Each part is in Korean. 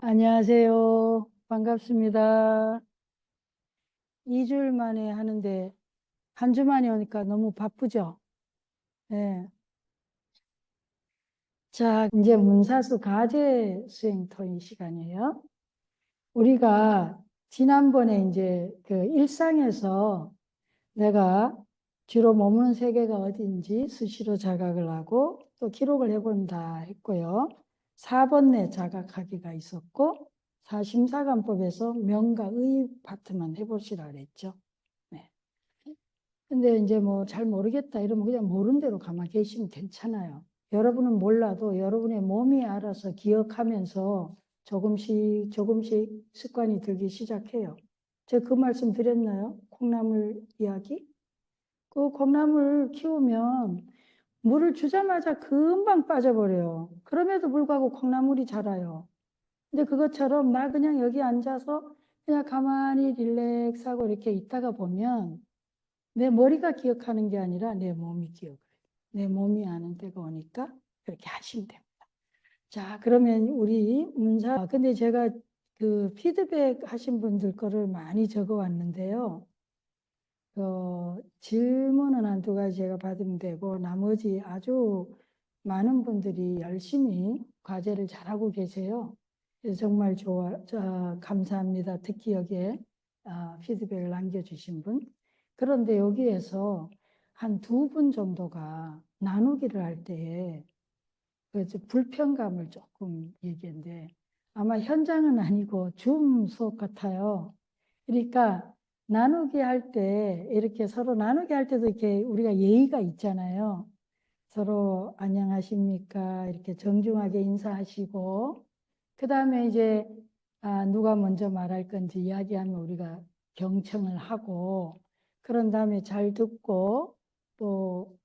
안녕하세요. 반갑습니다. 2주일 만에 하는데 한 주 만에 오니까 너무 바쁘죠? 네. 자, 이제 문사수 가제 수행 토의 시간이에요. 우리가 지난번에 이제 그 일상에서 내가 주로 머무는 세계가 어딘지 수시로 자각을 하고 또 기록을 해본다 했고요. 4번 내 자각하기가 있었고 사심사관법에서 명과 의 파트만 해보시라 그랬죠. 네. 근데 이제 뭐 잘 모르겠다 이러면 그냥 모르는 대로 가만히 계시면 괜찮아요. 여러분은 몰라도 여러분의 몸이 알아서 기억하면서 조금씩 조금씩 습관이 들기 시작해요. 제가 그 말씀 드렸나요? 콩나물 이야기? 그 콩나물 키우면 물을 주자마자 금방 빠져버려요. 그럼에도 불구하고 콩나물이 자라요. 근데 그것처럼 나 그냥 여기 앉아서 그냥 가만히 릴렉스하고 이렇게 있다가 보면 내 머리가 기억하는 게 아니라 내 몸이 기억해요. 내 몸이 아는 때가 오니까 그렇게 하시면 됩니다. 자, 그러면 우리 근데 제가 그 피드백 하신 분들 거를 많이 적어 왔는데요. 질문은 한두 가지 제가 받으면 되고, 나머지 아주 많은 분들이 열심히 과제를 잘하고 계세요. 그래서 정말 감사합니다. 특히 여기에 피드백을 남겨주신 분. 그런데 여기에서 한 두 분 정도가 나누기를 할 때에 그 불편감을 조금 얘기했는데, 아마 현장은 아니고 줌 수업 같아요. 그러니까 나누기 할 때 이렇게 서로 나누기 할 때도 이렇게 우리가 예의가 있잖아요. 서로 안녕하십니까 이렇게 정중하게 인사하시고 그 다음에 이제 누가 먼저 말할 건지 이야기하면 우리가 경청을 하고 그런 다음에 잘 듣고 또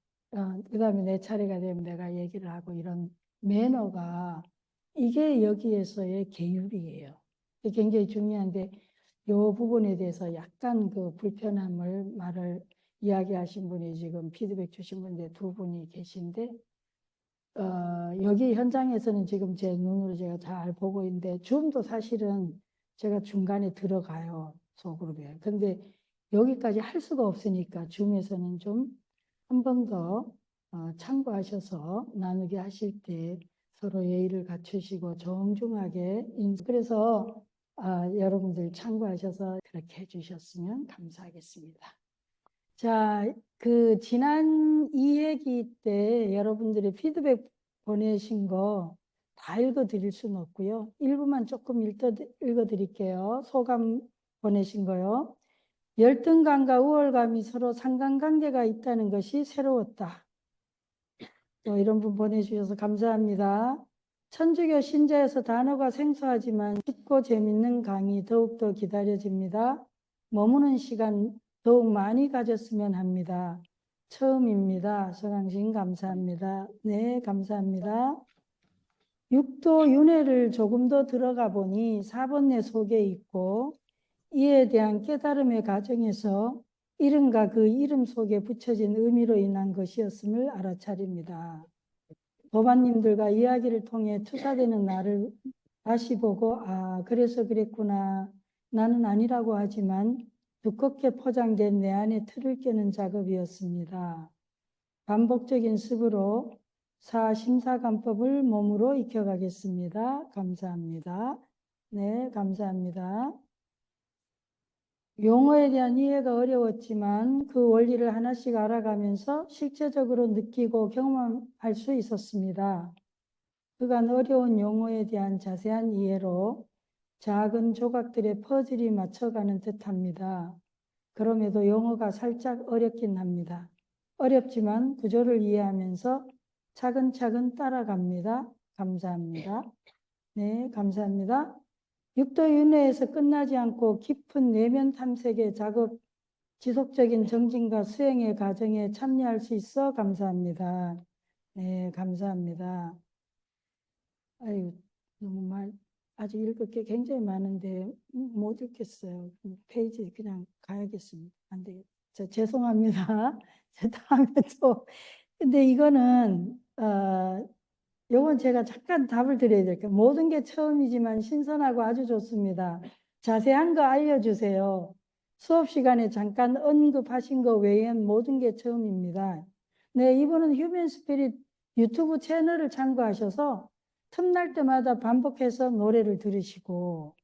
그 다음에 내 차례가 되면 내가 얘기를 하고 이런 매너가 이게 여기에서의 계율이에요. 굉장히 중요한데 이 부분에 대해서 약간 그 불편함을 말을 이야기하신 분이 지금 피드백 주신 분인데 두 분이 계신데 여기 현장에서는 지금 제 눈으로 제가 잘 보고 있는데 줌도 사실은 제가 중간에 들어가요. 소그룹에. 근데 여기까지 할 수가 없으니까 줌에서는 좀 한 번 더 참고하셔서 나누게 하실 때 서로 예의를 갖추시고 정중하게 그래서 여러분들 참고하셔서 그렇게 해주셨으면 감사하겠습니다. 자, 그 지난 이 얘기 때 여러분들이 피드백 보내신 거 다 읽어드릴 수는 없고요. 일부만 조금 읽어드릴게요. 소감 보내신 거요. 열등감과 우월감이 서로 상관관계가 있다는 것이 새로웠다. 또 이런 분 보내주셔서 감사합니다. 천주교 신자에서 단어가 생소하지만 쉽고 재밌는 강의 더욱더 기다려집니다. 머무는 시간 더욱 많이 가졌으면 합니다. 처음입니다. 서강신 감사합니다. 네, 감사합니다. 육도 윤회를 조금 더 들어가 보니 4번내 속에 있고 이에 대한 깨달음의 과정에서 이름과 그 이름 속에 붙여진 의미로 인한 것이었음을 알아차립니다. 도반님들과 이야기를 통해 투사되는 나를 다시 보고 그래서 그랬구나. 나는 아니라고 하지만 두껍게 포장된 내 안에 틀을 깨는 작업이었습니다. 반복적인 습으로 사심사관법을 몸으로 익혀가겠습니다. 감사합니다. 네, 감사합니다. 용어에 대한 이해가 어려웠지만 그 원리를 하나씩 알아가면서 실제적으로 느끼고 경험할 수 있었습니다. 그간 어려운 용어에 대한 자세한 이해로 작은 조각들의 퍼즐이 맞춰가는 듯합니다. 그럼에도 용어가 살짝 어렵긴 합니다. 어렵지만 구조를 이해하면서 차근차근 따라갑니다. 감사합니다. 네, 감사합니다. 육도윤회에서 끝나지 않고 깊은 내면 탐색의 작업, 지속적인 정진과 수행의 과정에 참여할 수 있어 감사합니다. 네, 감사합니다. 아유, 너무 아직 읽을 게 굉장히 많은데 못 읽겠어요. 페이지 그냥 가야겠습니다. 안 되겠. 죄송합니다. 다음에 또. 근데 이거는 요건 제가 잠깐 답을 드려야 될게요. 모든 게 처음이지만 신선하고 아주 좋습니다. 자세한 거 알려주세요. 수업 시간에 잠깐 언급하신 거 외엔 모든 게 처음입니다. 네, 이분은 휴먼 스피릿 유튜브 채널을 참고하셔서 틈날 때마다 반복해서 노래를 들으시고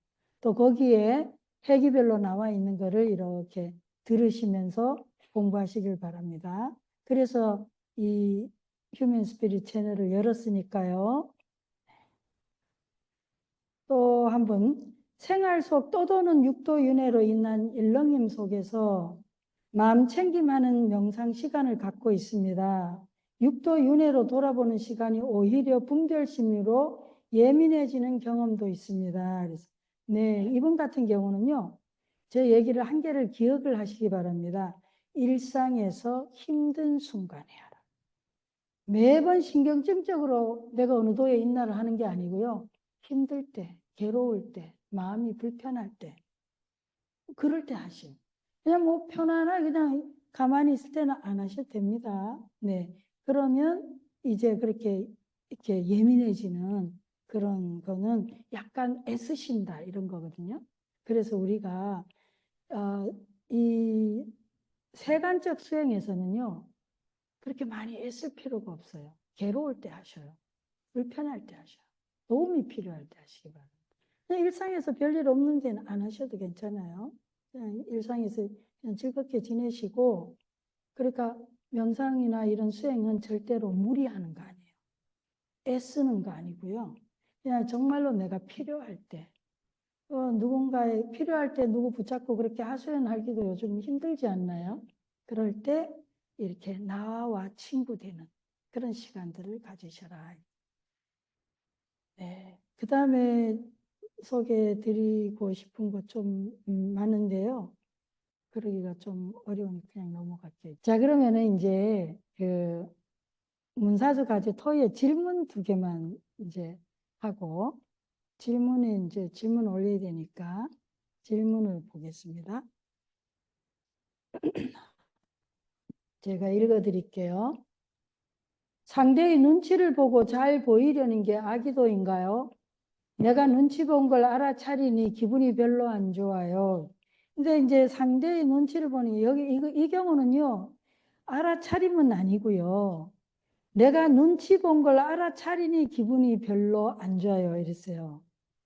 또 거기에 회기별로 나와 있는 거를 이렇게 들으시면서 공부하시길 바랍니다. 그래서 이 휴먼 스피릿 채널을 열었으니까요. 또 한 번 생활 속 떠도는 육도 윤회로 인한 일렁임 속에서 마음 챙김하는 명상 시간을 갖고 있습니다. 육도 윤회로 돌아보는 시간이 오히려 분별심으로 예민해지는 경험도 있습니다. 그래서 네, 이분 같은 경우는요. 제 얘기를 한 개를 기억을 하시기 바랍니다. 일상에서 힘든 순간에 하라. 매번 신경증적으로 내가 어느 도에 있나를 하는 게 아니고요. 힘들 때, 괴로울 때, 마음이 불편할 때, 그럴 때 하시오. 그냥 뭐 편안하게 그냥 가만히 있을 때는 안 하셔도 됩니다. 네. 그러면 이제 그렇게 이렇게 예민해지는 그런 거는 약간 애쓰신다 이런 거거든요. 그래서 우리가 이 세간적 수행에서는요. 그렇게 많이 애쓸 필요가 없어요. 괴로울 때 하셔요. 불편할 때 하셔요. 도움이 필요할 때 하시기 바랍니다. 그냥 일상에서 별일 없는 데는 안 하셔도 괜찮아요. 그냥 일상에서 그냥 즐겁게 지내시고, 그러니까 명상이나 이런 수행은 절대로 무리하는 거 아니에요. 애쓰는 거 아니고요. 그냥 정말로 내가 필요할 때, 누군가의 필요할 때 누구 붙잡고 그렇게 하소연하기도 요즘 힘들지 않나요? 그럴 때 이렇게 나와 친구 되는 그런 시간들을 가지셔라. 네. 그 다음에 소개해 드리고 싶은 거 좀 많은데요. 그러기가 좀 어려우니까 그냥 넘어갈게요. 자, 그러면은 이제 그 문사주 가지 토의 질문 두 개만 이제 하고 질문에 이제 질문 올려야 되니까 질문을 보겠습니다. 제가 읽어 드릴게요. 상대의 눈치를 보고 잘 보이려는 게 악의도인가요? 내가 눈치 본 걸 알아차리니 기분이 별로 안 좋아요. 근데 이제 상대의 눈치를 보니 여기 이 경우는요. 알아차림은 아니고요. 내가 눈치 본 걸 알아차리니 기분이 별로 안 좋아요. 이랬어요.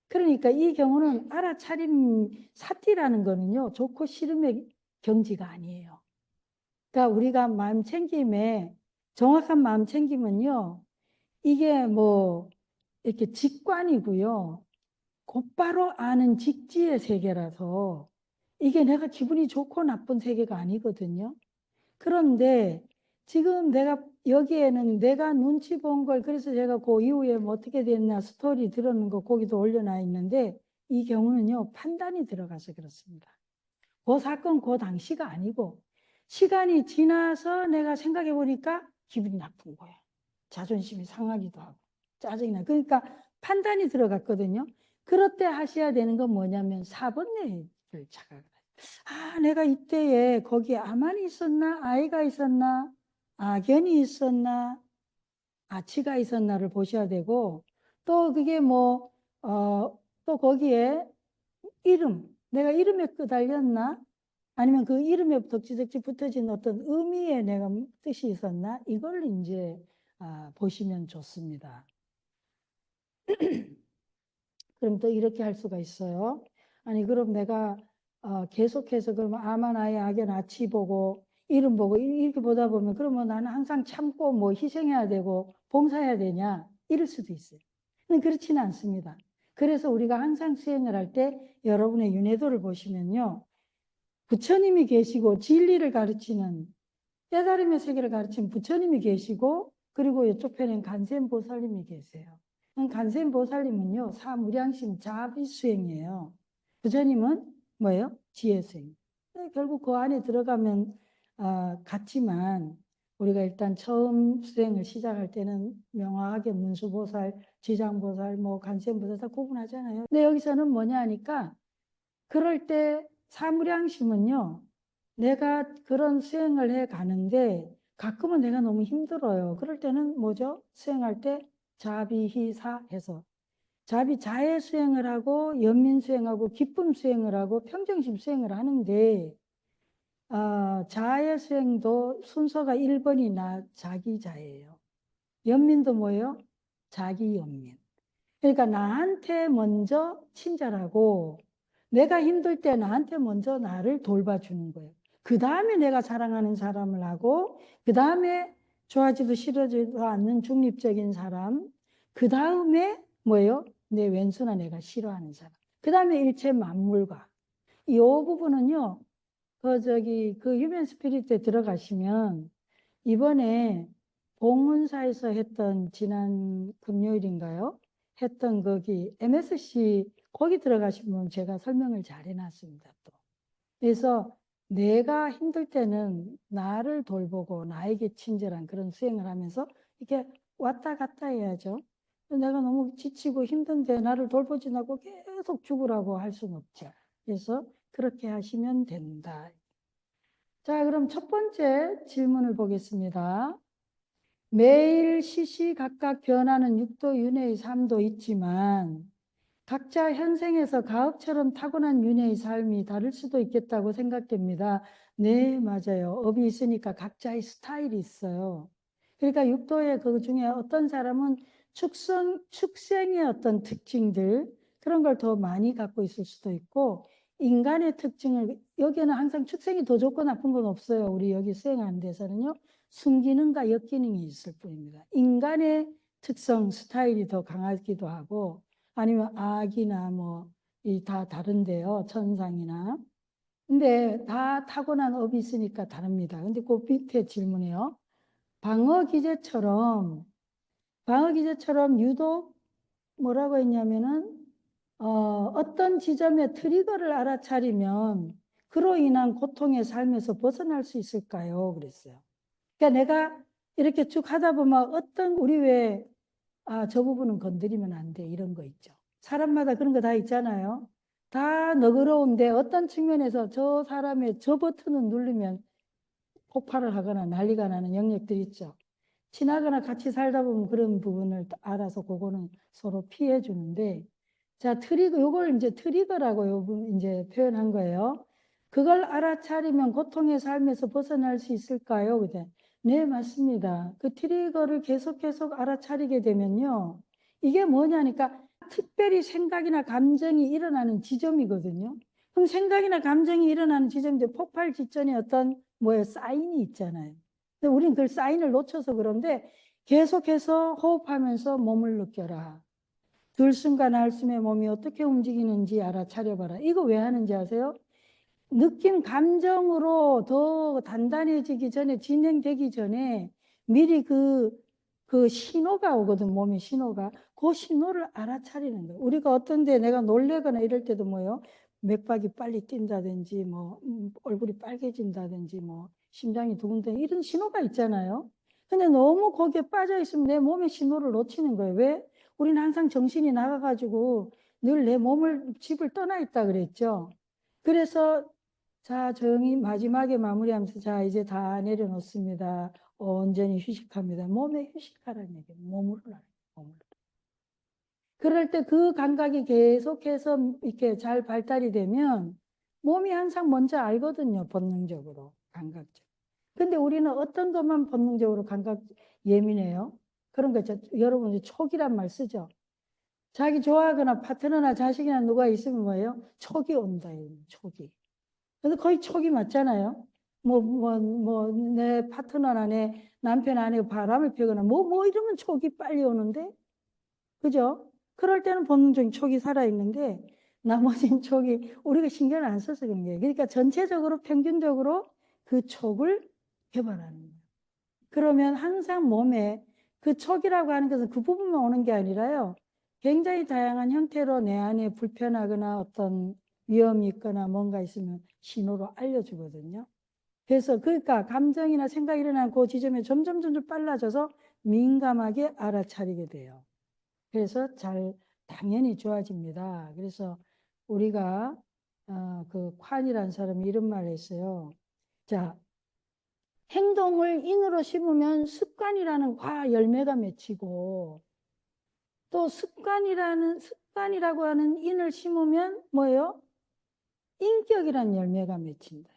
그러니까 이 경우는 알아차림 사띠라는 거는요. 좋고 싫음의 경지가 아니에요. 그러니까 우리가 마음 챙김에 정확한 마음 챙김은요. 이게 뭐 이렇게 직관이고요. 곧바로 아는 직지의 세계라서 이게 내가 기분이 좋고 나쁜 세계가 아니거든요. 그런데 지금 내가 여기에는 내가 눈치 본 걸 그래서 제가 그 이후에 뭐 어떻게 됐나 스토리 들었는 거 거기도 올려놔 있는데 이 경우는요 판단이 들어가서 그렇습니다. 그 사건 그 당시가 아니고 시간이 지나서 내가 생각해 보니까 기분이 나쁜 거야. 자존심이 상하기도 하고 짜증이 나. 그러니까 판단이 들어갔거든요. 그럴 때 하셔야 되는 건 뭐냐면 4번 내를 착각을 해요. 아, 내가 이때에 거기에 아만이 있었나? 아이가 있었나? 악연이 있었나? 아치가 있었나를 보셔야 되고 또 그게 뭐 또 거기에 이름, 내가 이름에 끄달렸나? 아니면 그 이름에 덕지덕지 붙어진 어떤 의미에 내가 뜻이 있었나? 이걸 이제 보시면 좋습니다. 그럼 또 이렇게 할 수가 있어요. 아니, 그럼 내가 계속해서 그러면 아마나의 악연 아치 보고 이름 보고 이렇게 보다 보면 그러면 나는 항상 참고 뭐 희생해야 되고 봉사해야 되냐? 이럴 수도 있어요. 근데 그렇지는 않습니다. 그래서 우리가 항상 수행을 할 때 여러분의 윤회도를 보시면요. 부처님이 계시고 진리를 가르치는 깨달음의 세계를 가르치는 부처님이 계시고 그리고 이쪽 편엔 간센보살님이 계세요. 간센보살님은요. 사무량심 자비수행이에요. 부처님은 뭐예요? 지혜수행. 결국 그 안에 들어가면 같지만 우리가 일단 처음 수행을 시작할 때는 명확하게 문수보살, 지장보살, 뭐 간센보살 다 구분하잖아요. 근데 여기서는 뭐냐 하니까 그럴 때 사무량심은요. 내가 그런 수행을 해 가는데 가끔은 내가 너무 힘들어요. 그럴 때는 뭐죠? 수행할 때 자비희사 해서 자비 자애 수행을 하고 연민 수행하고 기쁨 수행을 하고 평정심 수행을 하는데 자애 수행도 순서가 1번이 자기 자애예요. 연민도 뭐예요? 자기 연민. 그러니까 나한테 먼저 친절하고 내가 힘들 때 나한테 먼저 나를 돌봐주는 거예요. 그 다음에 내가 사랑하는 사람을 하고 그 다음에 좋아하지도 싫어지도 않는 중립적인 사람 그 다음에 뭐예요? 내 왼수나 내가 싫어하는 사람 그 다음에 일체 만물과 이 부분은요 그 휴먼 스피릿에 들어가시면 이번에 봉은사에서 했던 지난 금요일인가요? 했던 거기 MSC 거기 들어가시면 제가 설명을 잘 해놨습니다. 또. 그래서 내가 힘들 때는 나를 돌보고 나에게 친절한 그런 수행을 하면서 이렇게 왔다 갔다 해야죠. 내가 너무 지치고 힘든데 나를 돌보지 않고 계속 죽으라고 할 수는 없죠. 그래서 그렇게 하시면 된다. 자, 그럼 첫 번째 질문을 보겠습니다. 매일 시시각각 변하는 6도 윤회의 삶도 있지만 각자 현생에서 가업처럼 타고난 윤회의 삶이 다를 수도 있겠다고 생각됩니다. 네, 맞아요. 업이 있으니까 각자의 스타일이 있어요. 그러니까 6도의 그 중에 어떤 사람은 축생의 어떤 특징들 그런 걸 더 많이 갖고 있을 수도 있고 인간의 특징을 여기에는 항상 축생이 더 좋고 나쁜 건 없어요. 우리 여기 수행하는 데서는요. 순기능과 역기능이 있을 뿐입니다. 인간의 특성, 스타일이 더 강하기도 하고 아니면 악이나 다 다른데요. 천상이나. 근데 다 타고난 업이 있으니까 다릅니다. 근데 그 밑에 질문이에요. 방어기제처럼 유독 뭐라고 했냐면은 어떤 지점에 트리거를 알아차리면 그로 인한 고통의 삶에서 벗어날 수 있을까요? 그랬어요. 그러니까 내가 이렇게 쭉 하다 보면 우리 왜 저 부분은 건드리면 안 돼. 이런 거 있죠. 사람마다 그런 거 다 있잖아요. 다 너그러운데 어떤 측면에서 저 사람의 저 버튼을 누르면 폭발을 하거나 난리가 나는 영역들이 있죠. 친하거나 같이 살다 보면 그런 부분을 알아서 그거는 서로 피해 주는데 자, 요걸 이제 트리거라고 이제 표현한 거예요. 그걸 알아차리면 고통의 삶에서 벗어날 수 있을까요? 그때 네, 맞습니다. 그 트리거를 계속 알아차리게 되면요. 이게 뭐냐니까 특별히 생각이나 감정이 일어나는 지점이거든요. 그럼 생각이나 감정이 일어나는 지점인데 폭발 직전에 어떤 사인이 있잖아요. 근데 우리는 그 사인을 놓쳐서 그런데 계속해서 호흡하면서 몸을 느껴라. 들숨과 날숨의 몸이 어떻게 움직이는지 알아차려봐라. 이거 왜 하는지 아세요? 느낌, 감정으로 더 단단해지기 전에, 진행되기 전에 미리 그 신호가 오거든, 몸의 신호가. 그 신호를 알아차리는 거예요. 우리가 어떤데 내가 놀래거나 이럴 때도 맥박이 빨리 뛴다든지, 얼굴이 빨개진다든지, 심장이 두근대 이런 신호가 있잖아요. 근데 너무 거기에 빠져 있으면 내 몸의 신호를 놓치는 거예요. 왜? 우리는 항상 정신이 나가가지고 늘 내 집을 떠나 있다 그랬죠. 그래서 자, 조용히 마지막에 마무리하면서 자, 이제 다 내려놓습니다. 온전히 휴식합니다. 몸에 휴식하라는 얘기예요. 몸으로. 그럴 때 그 감각이 계속해서 이렇게 잘 발달이 되면 몸이 항상 먼저 알거든요. 본능적으로, 감각적. 근데 우리는 어떤 것만 본능적으로 예민해요. 그런 거 여러분 촉이란 말 쓰죠. 자기 좋아하거나 파트너나 자식이나 누가 있으면 뭐예요? 촉이 온다. 촉이. 근데 거의 촉이 맞잖아요. 내 파트너나 내 남편 안에 바람을 피우거나 이러면 촉이 빨리 오는데, 그죠? 그럴 때는 본능적인 촉이 살아있는데, 나머지는 촉이 우리가 신경을 안 써서 그런 거예요. 그러니까 전체적으로 평균적으로 그 촉을 개발하는 거예요. 그러면 항상 몸에 그 촉이라고 하는 것은 그 부분만 오는 게 아니라요. 굉장히 다양한 형태로 내 안에 불편하거나 어떤 위험이 있거나 뭔가 있으면 신호로 알려주거든요. 그래서 그러니까 감정이나 생각이 일어나는 그 지점에 점점 빨라져서 민감하게 알아차리게 돼요. 그래서 당연히 좋아집니다. 그래서 우리가 그 콴이라는 사람이 이런 말을 했어요. 자, 행동을 인으로 심으면 습관이라는 과 열매가 맺히고 또 습관이라고 하는 인을 심으면 뭐예요? 인격이란 열매가 맺힌다.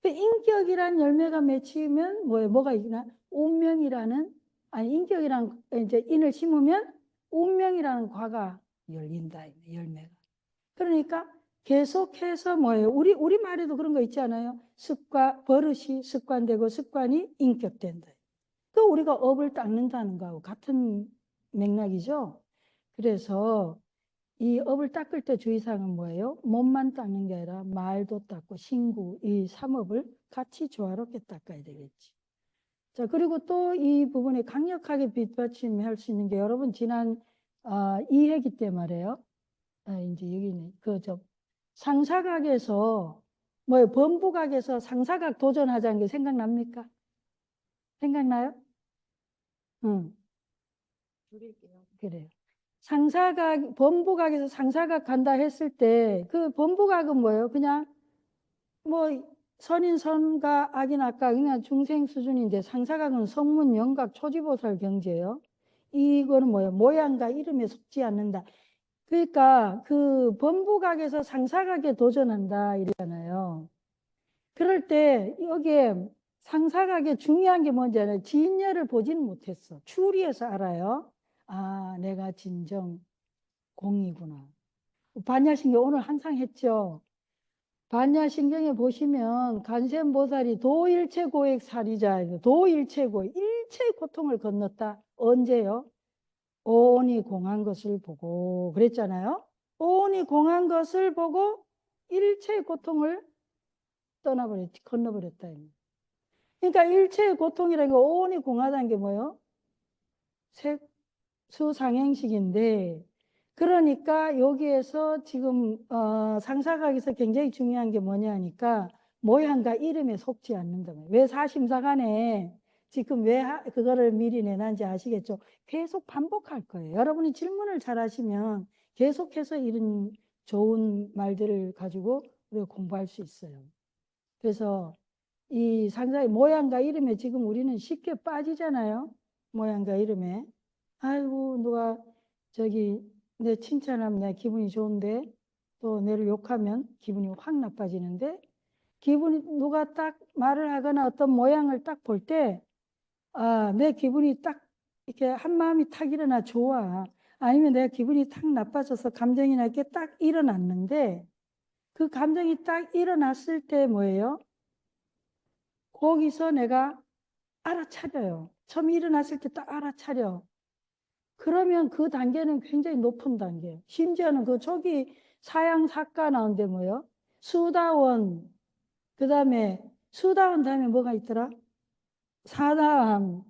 그 인격이란 열매가 맺히면 뭐가 있나? 인격이란 이제 인을 심으면 운명이라는 과가 열린다. 열매가. 그러니까 계속해서 뭐예요? 우리 말에도 그런 거 있지 않아요? 버릇이 습관되고 습관이 인격된다. 그 우리가 업을 닦는다는 거하고 같은 맥락이죠. 그래서 이 업을 닦을 때 주의사항은 뭐예요? 몸만 닦는 게 아니라 말도 닦고 신구, 이 삼업을 같이 조화롭게 닦아야 되겠지. 자, 그리고 또 이 부분에 강력하게 뒷받침할 수 있는 게 여러분 지난 2회기 때 말이에요. 이제 여기는 상사각에서 범부각에서 상사각 도전하자는 게 생각납니까? 생각나요? 응. 줄일게요. 그래요. 범부각에서 상사각 간다 했을 때 그 범부각은 뭐예요? 그냥 뭐 선인 선가 악인 악각 그냥 중생 수준인데 상사각은 성문 영각 초지보살 경지예요. 이거는 뭐예요? 모양과 이름에 속지 않는다. 그러니까 그 범부각에서 상사각에 도전한다 이러잖아요. 그럴 때 여기에 상사각에 중요한 게 뭔지 알아요? 진열을 보지는 못했어. 추리해서 알아요. 아, 내가 진정 공이구나. 반야신경 오늘 한상 했죠. 반야신경에 보시면 관세음보살이 도일체고액 사리자예요. 도일체고액, 일체의 고통을 건넜다. 언제요? 오온이 공한 것을 보고 그랬잖아요. 오온이 공한 것을 보고 일체의 고통을 건너버렸다. 그러니까 일체의 고통이라는 게 오온이 공하다는 게 뭐예요? 수상행식인데 그러니까 여기에서 지금 상사각에서 굉장히 중요한 게 뭐냐 하니까 모양과 이름에 속지 않는다. 왜 사심사간에 지금 왜 그거를 미리 내놨는지 아시겠죠? 계속 반복할 거예요. 여러분이 질문을 잘 하시면 계속해서 이런 좋은 말들을 가지고 우리가 공부할 수 있어요. 그래서 이 상사의 모양과 이름에 지금 우리는 쉽게 빠지잖아요. 모양과 이름에. 아이고 누가 내 칭찬하면 내 기분이 좋은데 또 내를 욕하면 기분이 확 나빠지는데 누가 딱 말을 하거나 어떤 모양을 딱 볼 때 내 기분이 딱 이렇게 한마음이 탁 일어나 좋아. 아니면 내가 기분이 탁 나빠져서 감정이나 이렇게 딱 일어났는데 그 감정이 딱 일어났을 때 뭐예요? 거기서 내가 알아차려요. 처음 일어났을 때 딱 알아차려. 그러면 그 단계는 굉장히 높은 단계예요. 심지어는 저기 사양사가 나온데 뭐요? 수다원, 그 다음에 수다원 다음에 뭐가 있더라? 사다함,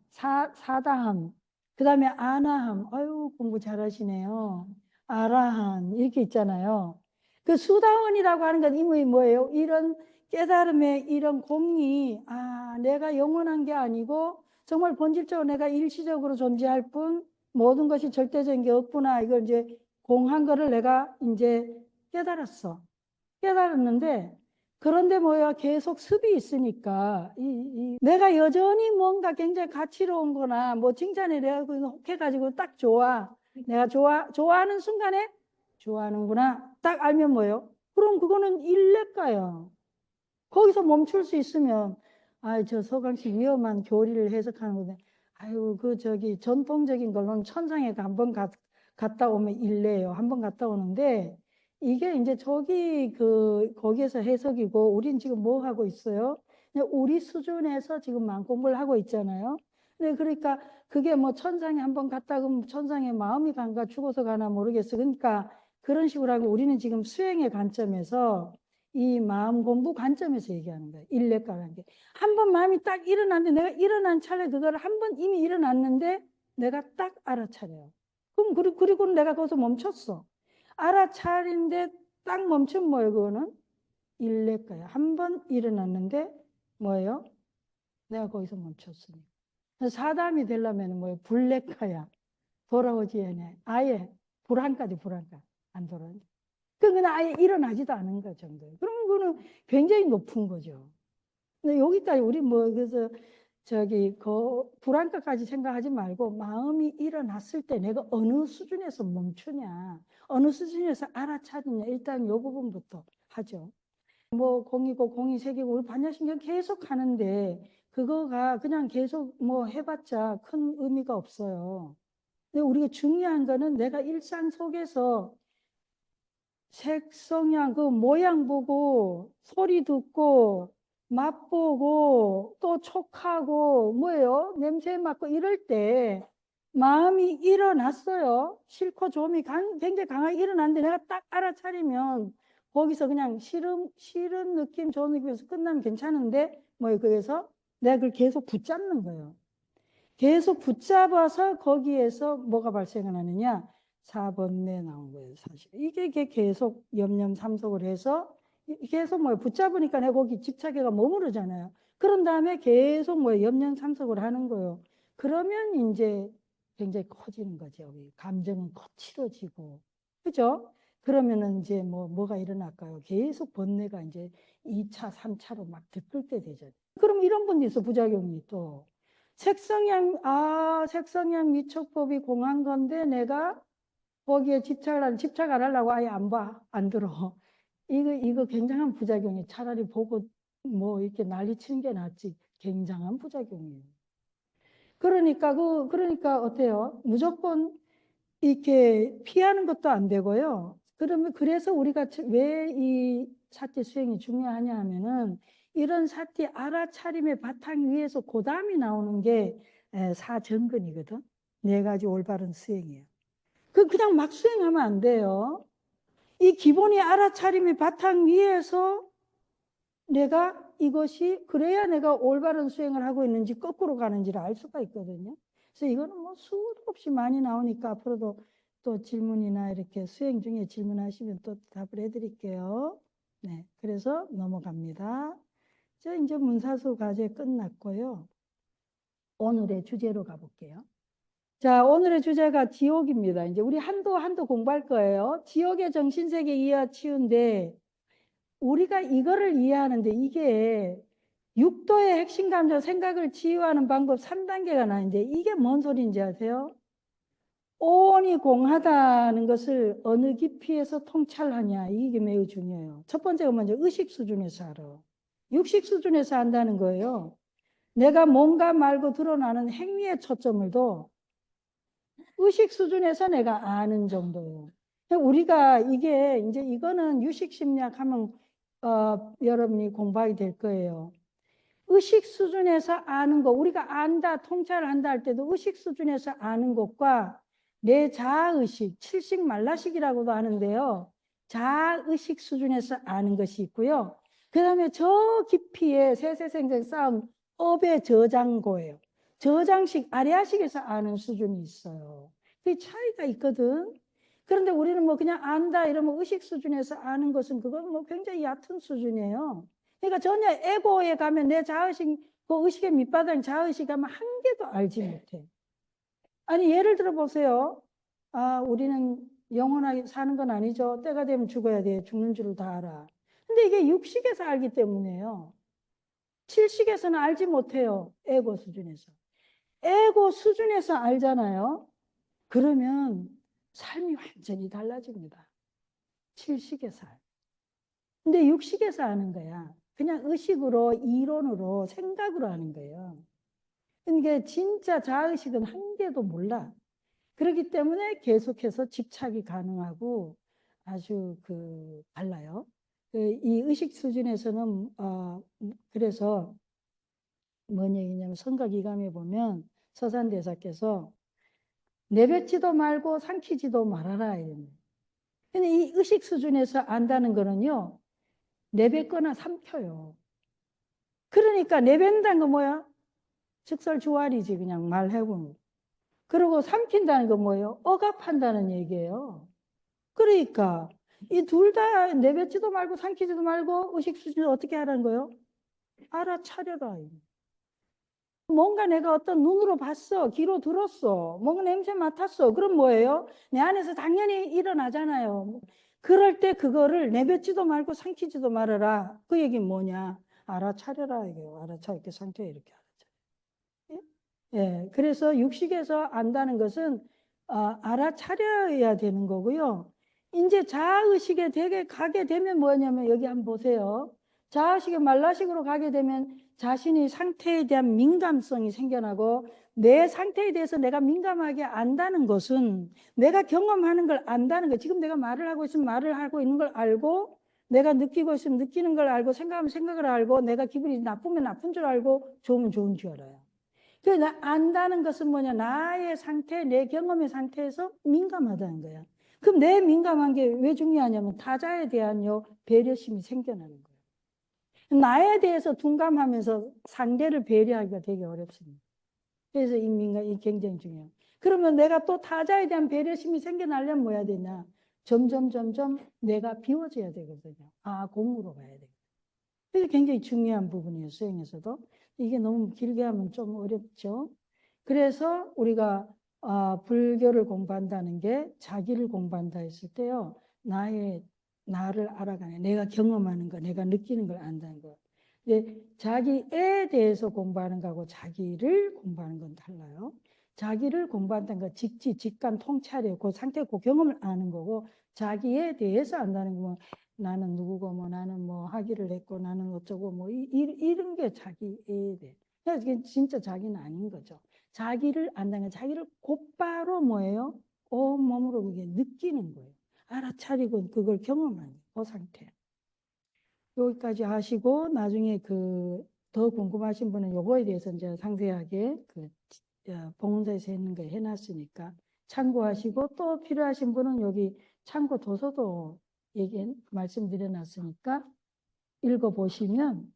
그 다음에 아나함. 아유, 공부 잘하시네요. 아라한, 이렇게 있잖아요. 그 수다원이라고 하는 건 이름이 뭐예요? 이런 깨달음의 이런 공이, 내가 영원한 게 아니고, 정말 본질적으로 내가 일시적으로 존재할 뿐, 모든 것이 절대적인 게 없구나. 이걸 이제 공한 거를 내가 이제 깨달았어. 깨달았는데, 그런데 뭐야, 계속 습이 있으니까, 내가 여전히 뭔가 굉장히 가치로운 거나, 뭐 칭찬에 내가 혹해가지고 딱 좋아. 내가 좋아하는 순간에 좋아하는구나. 딱 알면 뭐예요? 그럼 그거는 일례가요. 거기서 멈출 수 있으면, 저 서강씨 위험한 교리를 해석하는 건데, 아유, 전통적인 걸로는 천상에 한번 갔다 오면 일례예요. 한번 갔다 오는데, 이게 이제 거기에서 해석이고, 우린 지금 뭐 하고 있어요? 그냥 우리 수준에서 지금 공부를 하고 있잖아요. 근데 그러니까 그게 뭐 천상에 한번 갔다 그러면 천상에 마음이 간가 죽어서 가나 모르겠어. 그러니까 그런 식으로 하고 우리는 지금 수행의 관점에서 이 마음 공부 관점에서 얘기하는 거예요. 일례가라는 게. 한 번 마음이 딱 일어났는데 내가 일어난 찰나에 그거를 한 번 이미 일어났는데 내가 딱 알아차려요. 그럼 그리고 내가 거기서 멈췄어. 알아차린데 딱 멈춘 뭐예요? 그거는 일례가야. 한 번 일어났는데 뭐예요? 내가 거기서 멈췄으니까. 사담이 되려면 뭐예요? 불례가야. 돌아오지 않아요. 아예 불안까지 안 돌아오죠. 그건 아예 일어나지도 않은 거 정도예요. 그럼 그거는 굉장히 높은 거죠. 근데 여기까지 우리 그래서 불안 것까지 생각하지 말고 마음이 일어났을 때 내가 어느 수준에서 멈추냐, 어느 수준에서 알아차리냐, 일단 이 부분부터 하죠. 뭐 공이고 공이 색이고 우리 반야신경 계속 하는데 그거가 그냥 계속 뭐 해봤자 큰 의미가 없어요. 근데 우리가 중요한 거는 내가 일상 속에서 색, 성향, 그 모양 보고 소리 듣고 맛보고 또 촉하고 뭐예요? 냄새 맡고 이럴 때 마음이 일어났어요. 싫고 좋음이 굉장히 강하게 일어났는데 내가 딱 알아차리면 거기서 그냥 싫은 느낌, 좋은 느낌에서 끝나면 괜찮은데 뭐예요? 그래서 내가 그걸 계속 붙잡는 거예요. 계속 붙잡아서 거기에서 뭐가 발생을 하느냐? 4번에 나온 거예요, 사실. 이게 계속 염염삼속을 해서 계속 뭐 붙잡으니까 내가 거기 집착해가 머무르잖아요. 그런 다음에 계속 뭐 염염삼속을 하는 거예요. 그러면 이제 굉장히 커지는 거죠. 감정은 거칠어지고. 그죠? 그러면은 이제 뭐가 일어날까요? 계속 번뇌가 이제 2차, 3차로 막 들끓 때 되죠. 그럼 이런 분도 있어, 부작용이 또. 색성향 미촉법이 공한 건데 내가 거기에 집착 안 하려고 아예 안 봐, 안 들어. 이거 굉장한 부작용이 차라리 보고 뭐 이렇게 난리 치는 게 낫지. 굉장한 부작용이에요. 그러니까 어때요? 무조건 이렇게 피하는 것도 안 되고요. 그래서 우리가 왜 이 사티 수행이 중요하냐 하면은 이런 사티 알아차림의 바탕 위에서 고담이 나오는 게 사정근이거든. 4가지 올바른 수행이에요. 그냥 막 수행하면 안 돼요. 이 기본이 알아차림의 바탕 위에서 내가 이것이 그래야 내가 올바른 수행을 하고 있는지 거꾸로 가는지를 알 수가 있거든요. 그래서 이거는 뭐 수도 없이 많이 나오니까 앞으로도 또 질문이나 이렇게 수행 중에 질문하시면 또 답을 해드릴게요. 네, 그래서 넘어갑니다. 자, 이제 문사수 과제 끝났고요. 오늘의 주제로 가볼게요. 자, 오늘의 주제가 지옥입니다. 이제 우리 한도 공부할 거예요. 지옥의 정신세계 이해와 치유인데 우리가 이거를 이해하는데 이게 6도의 핵심 감정 생각을 치유하는 방법 3단계가 나는데 이게 뭔 소리인지 아세요? 온이 공하다는 것을 어느 깊이에서 통찰하냐 이게 매우 중요해요. 첫 번째가 먼저 의식 수준에서 알아. 육식 수준에서 한다는 거예요. 내가 뭔가 말고 드러나는 행위에 초점을 둬. 의식 수준에서 내가 아는 정도예요. 우리가 이거는 유식 심리학 하면 여러분이 공부하게 될 거예요. 의식 수준에서 아는 거, 우리가 안다, 통찰을 한다 할 때도 의식 수준에서 아는 것과 내 자아의식, 칠식 말라식이라고도 하는데요. 자아의식 수준에서 아는 것이 있고요. 그 다음에 저 깊이에 세세생생 쌓은 업의 저장고예요. 저장식, 아래아식에서 아는 수준이 있어요. 그 차이가 있거든. 그런데 우리는 뭐 그냥 안다 이러면 의식 수준에서 아는 것은 그건 뭐 굉장히 얕은 수준이에요. 그러니까 전혀 에고에 가면 내 자의식, 그 의식의 밑바닥 자의식 가면 한 개도 알지 못해. 아니 예를 들어 보세요. 우리는 영원하게 사는 건 아니죠. 때가 되면 죽어야 돼. 죽는 줄을 다 알아. 근데 이게 육식에서 알기 때문에요. 칠식에서는 알지 못해요. 에고 수준에서. 에고 수준에서 알잖아요. 그러면 삶이 완전히 달라집니다. 칠식에서 알. 근데 육식에서 아는 거야. 그냥 의식으로, 이론으로, 생각으로 하는 거예요. 그러니까 진짜 자의식은 한 개도 몰라. 그렇기 때문에 계속해서 집착이 가능하고 아주 달라요. 이 의식 수준에서는, 그래서 뭔 얘기냐면 성가기감에 보면 서산대사께서 내뱉지도 말고 삼키지도 말아라. 근데 이 의식 수준에서 안다는 거는요, 내뱉거나 삼켜요. 그러니까 내뱉는다는 거 뭐야? 즉설주활이지 그냥 말해보면. 그리고 삼킨다는 거 뭐예요? 억압한다는 얘기예요. 그러니까 이 둘 다 내뱉지도 말고 삼키지도 말고 의식 수준을 어떻게 하라는 거예요? 알아차려라. 뭔가 내가 어떤 눈으로 봤어, 귀로 들었어, 뭔가 냄새 맡았어. 그럼 뭐예요? 내 안에서 당연히 일어나잖아요. 그럴 때 그거를 내뱉지도 말고 삼키지도 말아라. 그 얘기는 뭐냐? 알아차려라 이게요. 알아차 이렇게 상태 이렇게 알아차. 예, 그래서 육식에서 안다는 것은 알아차려야 되는 거고요. 이제 자아의식에 되게 가게 되면 뭐냐면 여기 한번 보세요. 자아의식에 말라식으로 가게 되면 자신이 상태에 대한 민감성이 생겨나고 내 상태에 대해서 내가 민감하게 안다는 것은 내가 경험하는 걸 안다는 거. 지금 내가 말을 하고 있으면 말을 하고 있는 걸 알고 내가 느끼고 있으면 느끼는 걸 알고 생각하면 생각을 알고 내가 기분이 나쁘면 나쁜 줄 알고 좋으면 좋은 줄 알아요. 그래서 안다는 것은 뭐냐? 나의 상태, 내 경험의 상태에서 민감하다는 거야. 그럼 내 민감한 게 왜 중요하냐면 타자에 대한 배려심이 생겨나는 거예요. 나에 대해서 둔감하면서 상대를 배려하기가 되게 어렵습니다. 그래서 이 민감이 굉장히 중요해요. 그러면 내가 또 타자에 대한 배려심이 생겨나려면 뭐 해야 되냐? 점점 내가 비워져야 되거든요. 공으로 가야 돼요. 그래서 굉장히 중요한 부분이에요. 수행에서도. 이게 너무 길게 하면 좀 어렵죠. 그래서 우리가 불교를 공부한다는 게 자기를 공부한다 했을 때요. 나를 알아가는, 내가 경험하는 거, 내가 느끼는 걸 안다는 거. 근데 자기에 대해서 공부하는 거하고 자기를 공부하는 건 달라요. 자기를 공부한다는 건 직감, 통찰이에요. 그 상태, 그 경험을 아는 거고 자기에 대해서 안다는 건 나는 누구고 뭐 나는 뭐 학위를 했고 나는 어쩌고 뭐 이런 게 자기에 대해. 이게 진짜 자기는 아닌 거죠. 자기를 안다는 건 자기를 곧바로 뭐예요? 온몸으로 그게 느끼는 거예요. 알아차리고 그걸 경험하는 그 상태. 여기까지 하시고 나중에 더 궁금하신 분은 요거에 대해서 이제 상세하게 봉은사에서 했는 거 해놨으니까 참고하시고 또 필요하신 분은 여기 참고 도서도 말씀드려놨으니까 읽어보시면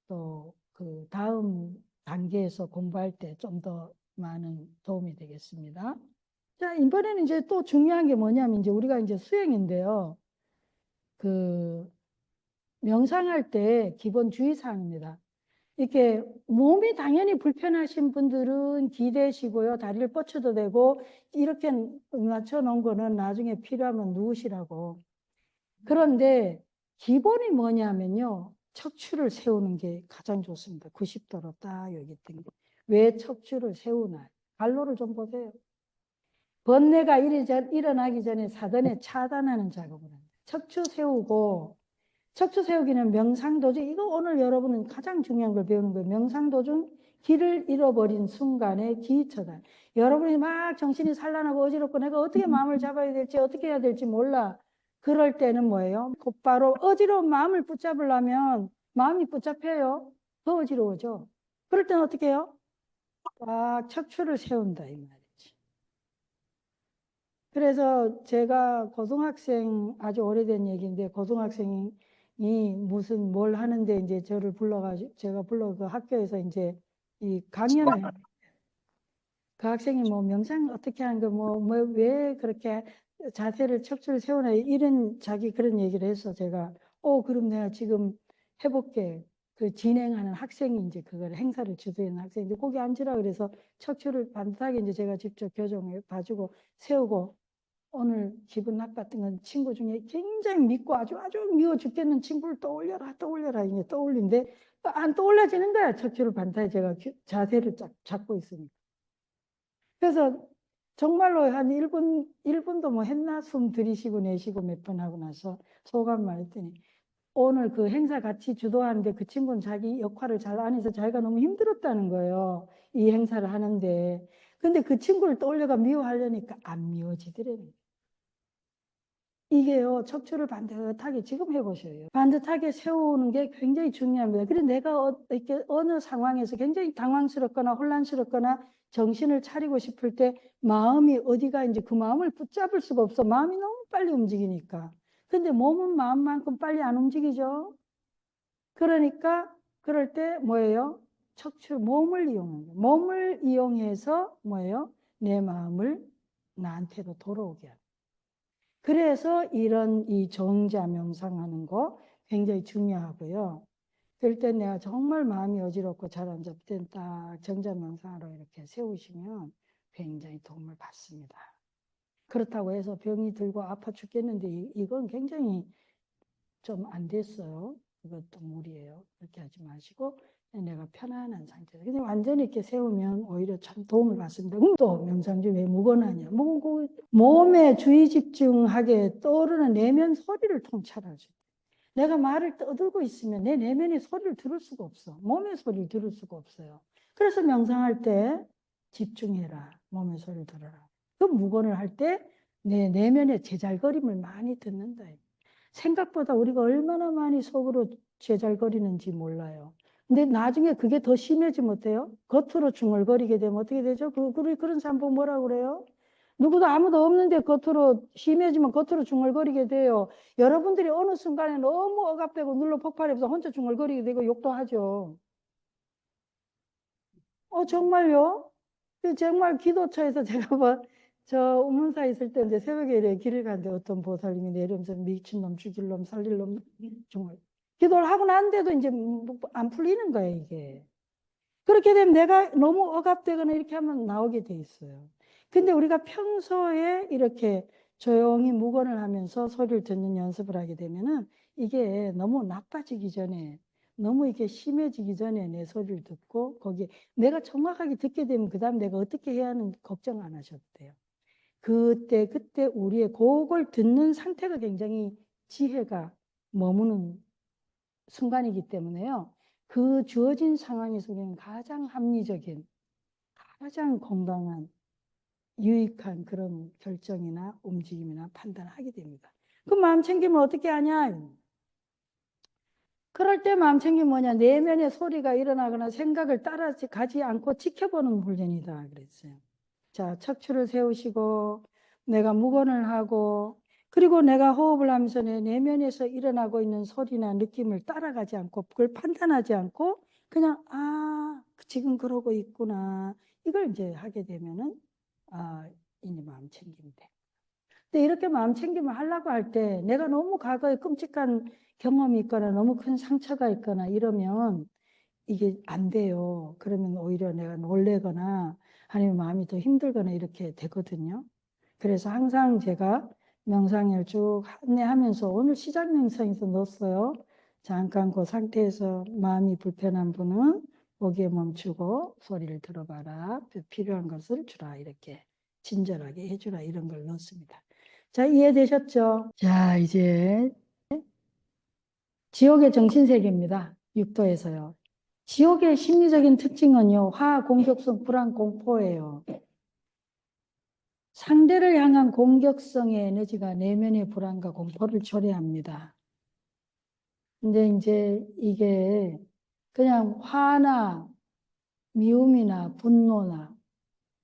또 그 다음 단계에서 공부할 때 좀 더 많은 도움이 되겠습니다. 자, 이번에는 이제 또 중요한 게 뭐냐면 이제 우리가 이제 수행인데요. 명상할 때 기본 주의사항입니다. 이렇게 몸이 당연히 불편하신 분들은 기대시고요. 다리를 뻗쳐도 되고 이렇게 맞춰 놓은 거는 나중에 필요하면 누우시라고. 그런데 기본이 뭐냐면요. 척추를 세우는 게 가장 좋습니다. 90도로 딱 여기 등겨. 왜 척추를 세우나? 갈로를 좀 보세요. 번뇌가 일어나기 전에 사전에 차단하는 작업을 합니다. 척추 세우기는 명상도중, 이거 오늘 여러분은 가장 중요한 걸 배우는 거예요. 명상도중 길을 잃어버린 순간에 기처다. 여러분이 막 정신이 산란하고 어지럽고 내가 어떻게 마음을 잡아야 될지 어떻게 해야 될지 몰라. 그럴 때는 뭐예요? 곧바로 어지러운 마음을 붙잡으려면 마음이 붙잡혀요. 더 어지러워져. 그럴 때는 어떻게 해요? 딱 척추를 세운다 이 말이지. 그래서 제가 고등학생 아주 오래된 얘기인데 고등학생이 무슨 뭘 하는데 이제 저를 불러가지고 제가 그 학교에서 이제 이 강연을 그 학생이 뭐 명상 어떻게 하는 거 뭐 왜 그렇게 자세를 척추를 세우나 이런 자기 그런 얘기를 해서 제가 그럼 내가 지금 해볼게. 그 진행하는 학생이 이제 그걸 행사를 주도하는 학생인데 거기 앉으라 그래서 척추를 반듯하게 이제 제가 직접 교정해 봐주고 세우고 오늘 기분 나빴던 건 친구 중에 굉장히 믿고 아주 미워 죽겠는 친구를 떠올려라 이게 떠올린데 안 떠올라지는 거야. 척추를 반듯하게 제가 자세를 잡고 있으니까. 그래서 정말로 한 1분도 뭐 했나? 숨 들이쉬고 내쉬고 몇 번 하고 나서 소감 말했더니 오늘 그 행사 같이 주도하는데 그 친구는 자기 역할을 잘 안 해서 자기가 너무 힘들었다는 거예요. 이 행사를 하는데. 근데 그 친구를 떠올려가 미워하려니까 안 미워지더래요. 이게요, 척추를 반듯하게 지금 해보셔요. 반듯하게 세우는 게 굉장히 중요합니다. 그래서 내가 이렇게 어느 상황에서 굉장히 당황스럽거나 혼란스럽거나 정신을 차리고 싶을 때 마음이 어디가 이제 그 마음을 붙잡을 수가 없어. 마음이 너무 빨리 움직이니까. 근데 몸은 마음만큼 빨리 안 움직이죠. 그러니까 그럴 때 뭐예요? 몸을 이용하는 거예요. 몸을 이용해서 뭐예요? 내 마음을 나한테로 돌아오게 하는 거예요. 그래서 이 정자 명상하는 거 굉장히 중요하고요. 그럴 때 내가 정말 마음이 어지럽고 잘 안 잡을 땐 딱 정자 명상으로 이렇게 세우시면 굉장히 도움을 받습니다. 그렇다고 해서 병이 들고 아파 죽겠는데 이건 굉장히 좀 안 됐어요. 그것도 무리예요. 그렇게 하지 마시고 내가 편안한 상태에서. 근데 완전히 이렇게 세우면 오히려 참 도움을 받습니다. 또 명상 중에 왜 무건하냐? 몸에 주의 집중하게 떠오르는 내면 소리를 통찰하죠. 내가 말을 떠들고 있으면 내 내면의 소리를 들을 수가 없어. 몸의 소리를 들을 수가 없어요. 그래서 명상할 때 집중해라. 몸의 소리를 들어라. 그 무건을 할 때 내 내면의 제잘거림을 많이 듣는다. 생각보다 우리가 얼마나 많이 속으로 제잘거리는지 몰라요. 근데 나중에 그게 더 심해지면 어때요? 겉으로 중얼거리게 되면 어떻게 되죠? 그런 사람 보고 뭐라 그래요? 누구도 아무도 없는데 겉으로 심해지면 겉으로 중얼거리게 돼요. 여러분들이 어느 순간에 너무 억압되고 눌러 폭발해서 혼자 중얼거리게 되고 욕도 하죠. 정말요? 정말 기도처에서 제가 저 우문사에 있을 때 이제 새벽에 이렇게 길을 가는데 어떤 보살님이 내려오면서 미친놈, 죽일놈, 살릴놈, 정말. 기도를 하고 난데도 이제 안 풀리는 거예요, 이게. 그렇게 되면 내가 너무 억압되거나 이렇게 하면 나오게 돼 있어요. 근데 우리가 평소에 이렇게 조용히 묵언을 하면서 소리를 듣는 연습을 하게 되면은 이게 너무 나빠지기 전에, 너무 이게 심해지기 전에 내 소리를 듣고 거기에 내가 정확하게 듣게 되면 그다음 내가 어떻게 해야 하는 걱정 안 하셔도 돼요. 그때 우리의 그걸 듣는 상태가 굉장히 지혜가 머무는 순간이기 때문에요. 그 주어진 상황에서 우리는 가장 합리적인, 가장 건강한, 유익한 그런 결정이나 움직임이나 판단을 하게 됩니다. 그 마음 챙기면 어떻게 하냐? 그럴 때 마음 챙기면 뭐냐? 내면의 소리가 일어나거나 생각을 따라가지 않고 지켜보는 훈련이다 그랬어요. 자, 척추를 세우시고 내가 묵언을 하고 그리고 내가 호흡을 하면서 내 내면에서 일어나고 있는 소리나 느낌을 따라가지 않고 그걸 판단하지 않고 그냥 지금 그러고 있구나. 이걸 이제 하게 되면은 이제 마음 챙기면 돼. 근데 이렇게 마음 챙김을 하려고 할 때 내가 너무 과거에 끔찍한 경험이 있거나 너무 큰 상처가 있거나 이러면 이게 안 돼요. 그러면 오히려 내가 놀래거나 아니면 마음이 더 힘들거나 이렇게 되거든요. 그래서 항상 제가 명상을 쭉 안내하면서 오늘 시작 명상에서 넣었어요. 잠깐 그 상태에서 마음이 불편한 분은 거기에 멈추고 소리를 들어봐라. 필요한 것을 주라. 이렇게 친절하게 해주라. 이런 걸 넣었습니다. 자, 이해되셨죠? 자, 이제 지옥의 정신세계입니다. 육도에서요. 지옥의 심리적인 특징은요, 공격성, 불안, 공포예요. 상대를 향한 공격성의 에너지가 내면의 불안과 공포를 초래합니다. 근데 이제 이게 그냥 화나 미움이나 분노나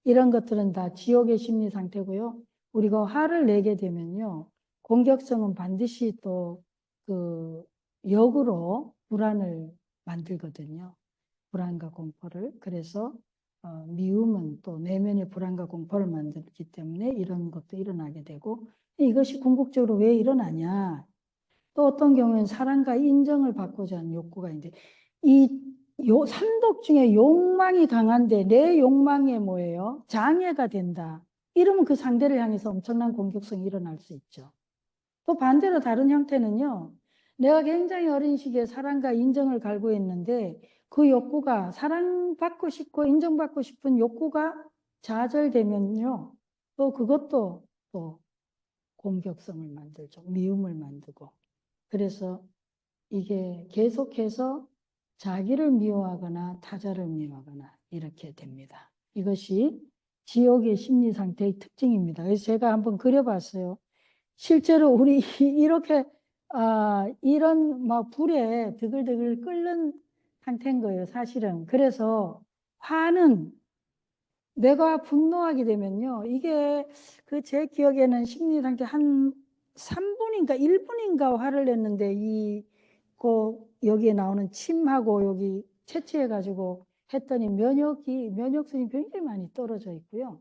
이런 것들은 다 지옥의 심리 상태고요. 우리가 화를 내게 되면요, 공격성은 반드시 또 그 역으로 불안을 만들거든요. 불안과 공포를. 그래서 미움은 또 내면의 불안과 공포를 만들기 때문에 이런 것도 일어나게 되고 이것이 궁극적으로 왜 일어나냐. 또 어떤 경우에는 사랑과 인정을 받고자 하는 욕구가 있는데 삼독 중에 욕망이 강한데 내 욕망에 뭐예요? 장애가 된다. 이러면 그 상대를 향해서 엄청난 공격성이 일어날 수 있죠. 또 반대로 다른 형태는요. 내가 굉장히 어린 시기에 사랑과 인정을 갈구했는데 그 욕구가 사랑받고 싶고 인정받고 싶은 욕구가 좌절되면요. 또 그것도 또 공격성을 만들죠. 미움을 만들고. 그래서 이게 계속해서 자기를 미워하거나 타자를 미워하거나 이렇게 됩니다. 이것이 지옥의 심리 상태의 특징입니다. 그래서 제가 한번 그려봤어요. 실제로 우리 이렇게 이런 막 불에 드글드글 끓는 상태인 거예요, 사실은. 그래서 화는 내가 분노하게 되면요. 이게 그 제 기억에는 심리 상태 한 3분인가 1분인가 화를 냈는데 여기에 나오는 침하고 여기 채취해 가지고 했더니 면역성이 굉장히 많이 떨어져 있고요.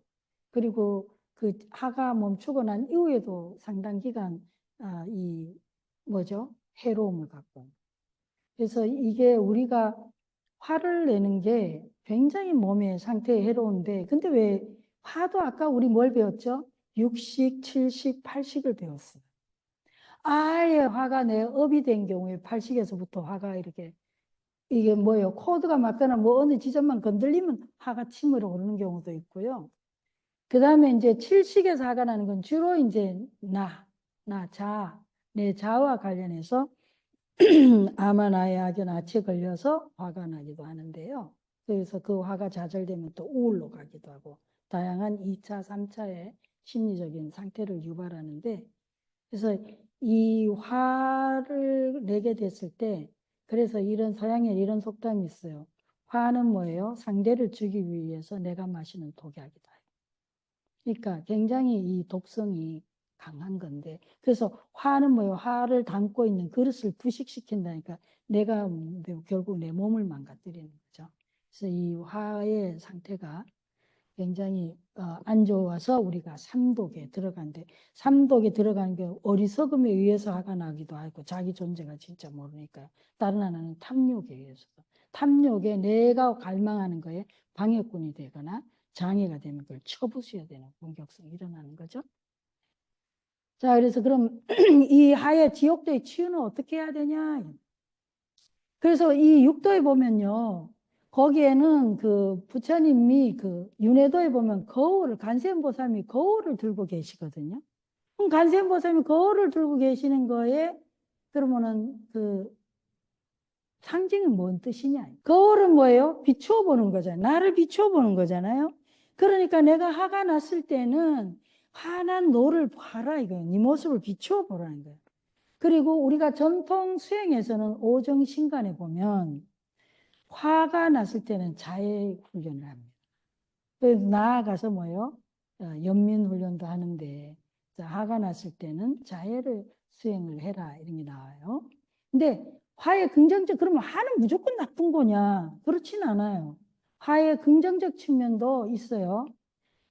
그리고 그 화가 멈추고 난 이후에도 상당 기간 이 해로움을 갖고. 그래서 이게 우리가 화를 내는 게 굉장히 몸의 상태에 해로운데 근데 왜 화도 아까 우리 뭘 배웠죠? 6식, 7식, 8식을 배웠어요. 아예 화가 내 업이 된 경우에 8식에서부터 화가 이렇게 이게 뭐예요? 코드가 맞거나 뭐 어느 지점만 건들리면 화가 침으로 오르는 경우도 있고요. 그 다음에 이제 칠식에서 화가 나는 건 주로 이제 내 자와 관련해서 아마나의 악연 아치에 걸려서 화가 나기도 하는데요. 그래서 그 화가 좌절되면 또 우울로 가기도 하고 다양한 2차, 3차의 심리적인 상태를 유발하는데, 그래서 이 화를 내게 됐을 때, 그래서 이런 서양에 이런 속담이 있어요. 화는 뭐예요? 상대를 죽이기 위해서 내가 마시는 독약이다. 그러니까 굉장히 이 독성이 강한 건데, 그래서 화는 뭐예요? 화를 담고 있는 그릇을 부식시킨다니까 내가 결국 내 몸을 망가뜨리는 거죠. 그래서 이 화의 상태가 굉장히 안 좋아서 우리가 삼독에 들어간대. 삼독에 들어가는 게 어리석음에 의해서 화가 나기도 하고 자기 존재가 진짜 모르니까요. 다른 하나는 탐욕에 의해서. 탐욕에 내가 갈망하는 거에 방해꾼이 되거나 장애가 되면 그걸 쳐부수어야 되는 공격성이 일어나는 거죠. 자, 그래서 그럼 이 하의 지옥도의 치유는 어떻게 해야 되냐? 그래서 이 육도에 보면요. 거기에는 그 부처님이 그 윤회도에 보면 거울을, 간세음보살이 거울을 들고 계시거든요. 그럼 간세음보살이 거울을 들고 계시는 거에 그러면은 그 상징이 뭔 뜻이냐? 거울은 뭐예요? 비추어 보는 거잖아요. 나를 비추어 보는 거잖아요. 그러니까 내가 화가 났을 때는 화난 너를 봐라 이거예요. 네 모습을 비추어 보라는 거예요. 그리고 우리가 전통 수행에서는 오정신간에 보면 화가 났을 때는 자해 훈련을 합니다. 그래서 나아가서 뭐예요? 연민 훈련도 하는데 화가 났을 때는 자해를 수행을 해라 이런 게 나와요. 근데 화의 긍정적, 그러면 화는 무조건 나쁜 거냐? 그렇진 않아요. 화의 긍정적 측면도 있어요.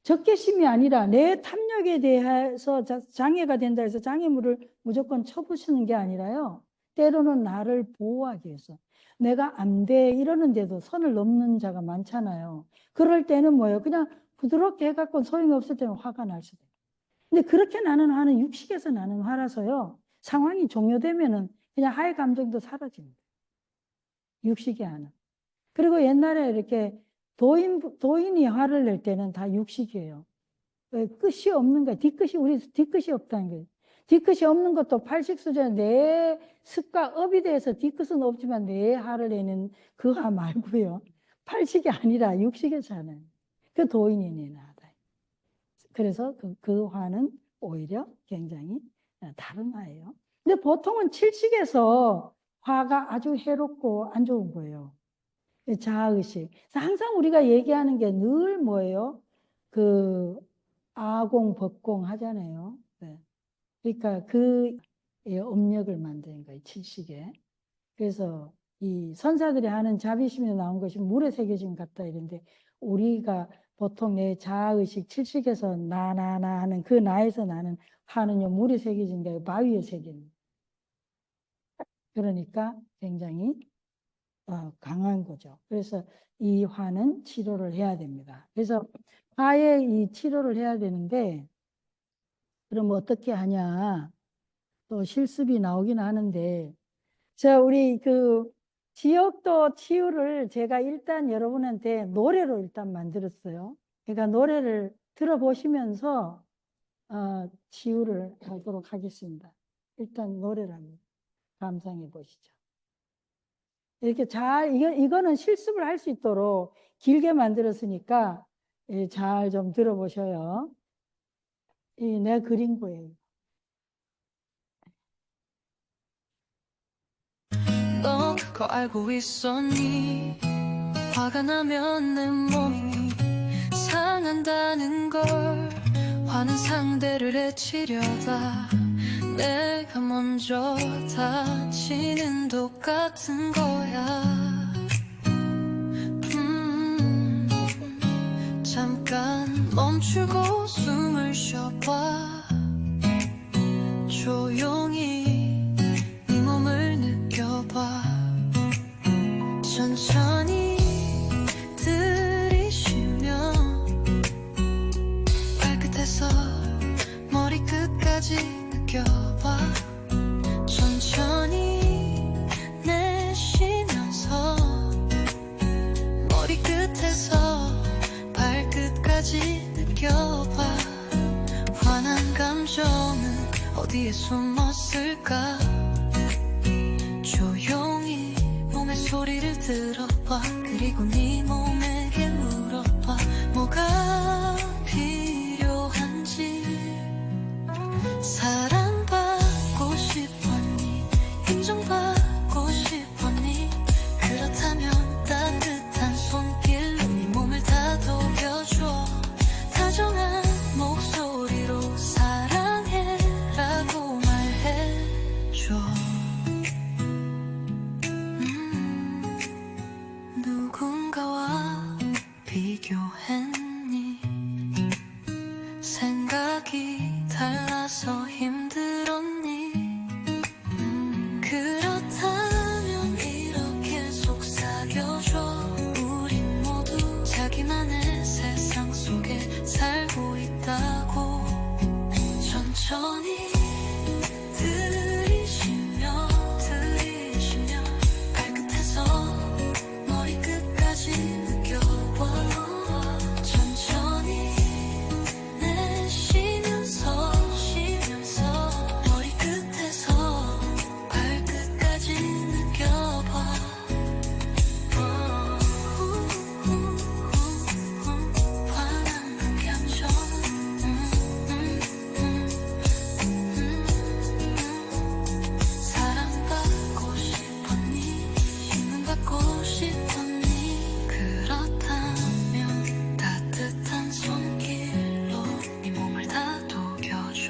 적개심이 아니라 내 탐욕에 대해서 장애가 된다 해서 장애물을 무조건 쳐부수는 게 아니라요. 때로는 나를 보호하기 위해서. 내가 안 돼 이러는데도 선을 넘는 자가 많잖아요. 그럴 때는 뭐예요? 그냥 부드럽게 해갖고 소용이 없을 때는 화가 날 수도 있어요. 근데 그렇게 나는 화는 육식에서 나는 화라서요. 상황이 종료되면은 그냥 하의 감정도 사라집니다. 육식이 하는. 그리고 옛날에 이렇게 도인이 화를 낼 때는 다 육식이에요. 끝이 없는 거예요. 우리 뒤끝이 없다는 거예요. 뒤끝이 없는 것도 팔식수전 내 습과 업이 대해서 뒤끝은 없지만 내 화를 내는 그 화 말고요. 팔식이 아니라 육식에서 하는 그 도인이 내는 화다. 그래서 그 화는 오히려 굉장히 다른 화예요. 근데 보통은 칠식에서 화가 아주 해롭고 안 좋은 거예요. 자아의식. 항상 우리가 얘기하는 게 늘 뭐예요? 그 아공, 법공 하잖아요. 네. 그러니까 그 업력을 만드는 거예요. 칠식에. 그래서 이 선사들이 하는 자비심에 나온 것이 물에 새겨진 것 같다 이런데 우리가 보통 내 자아의식 칠식에서 나나나 하는 그 나에서 나는 화는요 물에 새겨진 게 아니라 바위에 새긴. 그러니까 굉장히 강한 거죠. 그래서 이 화는 치료를 해야 됩니다. 그래서 화의 이 치료를 해야 되는데 그럼 어떻게 하냐? 또 실습이 나오긴 하는데 우리 그 지역도 치유를 제가 일단 여러분한테 노래로 일단 만들었어요. 그러니까 노래를 들어보시면서 치유를 하도록 하겠습니다. 일단 노래를 한번 감상해 보시죠. 이렇게 이거는 실습을 할 수 있도록 길게 만들었으니까 잘 좀 들어보셔요. 내 그린 거예요. 너 그거 알고 있었니? 화가 나면 내 몸이 상한다는 걸. 화는 상대를 해치려다 내가 먼저 다치는 똑같은 거야. 잠깐 멈추고 숨을 쉬어봐. 조용히 네 몸을 느껴봐. 천천히 들이쉬면 발끝에서 머리끝까지 느껴봐. 천천히 내쉬면서 감정은 어디에 숨었을까? 조용히 몸의 소리를 들어봐. 그리고 네 몸에게 물어봐. 뭐가 필요한지. 사랑받고 싶었니? 인정받고 싶었니? 그렇다면 따뜻한 손길로 네 몸을 다독여줘. 다정한 목소리로 사랑해라고 말해줘. 누군가와 비교했니? 생각이 달라서 힘들었니? 그렇다면 이렇게 속삭여줘. 우린 모두 자기만의 세상 속에 살고 있다고. 천천히 들이쉬며 발끝에서 머리끝까지 느껴봐. 천천히 내쉬면서 머리끝에서 발끝까지 느껴봐. 환한 감정. 사랑받고 싶었니? 힘받고 싶었니? 그렇다면 따뜻한 손길로 네 몸을 다독여줘.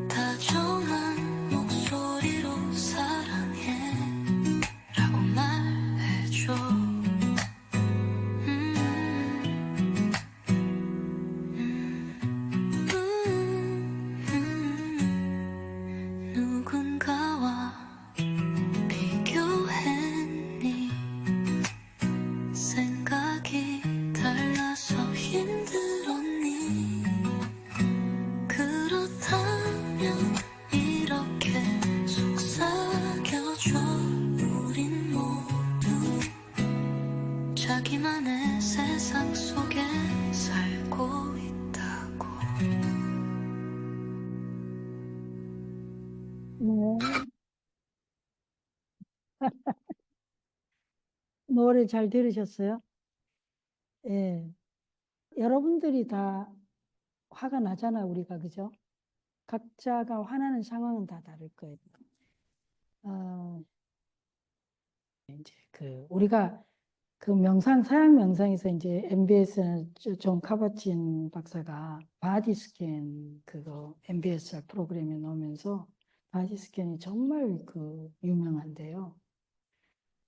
다정한 목소리로 사랑해라고 말해줘. 누군가와 비교했니? 생각이 달라서 힘들었니? 그렇다면 이렇게 속삭여줘. 우린 모두 자기만의 세상 속에 살고 있다고. 네. 노래 잘 들으셨어요? 예. 여러분들이 다 화가 나잖아, 우리가, 그죠? 각자가 화나는 상황은 다 다를 거예요. 이제 우리가 그 서양 명상에서 이제 MBS는 존 카바친 박사가 바디 스캔 그거 MBS 프로그램에 넣으면서 바디 스캔이 정말 유명한데요.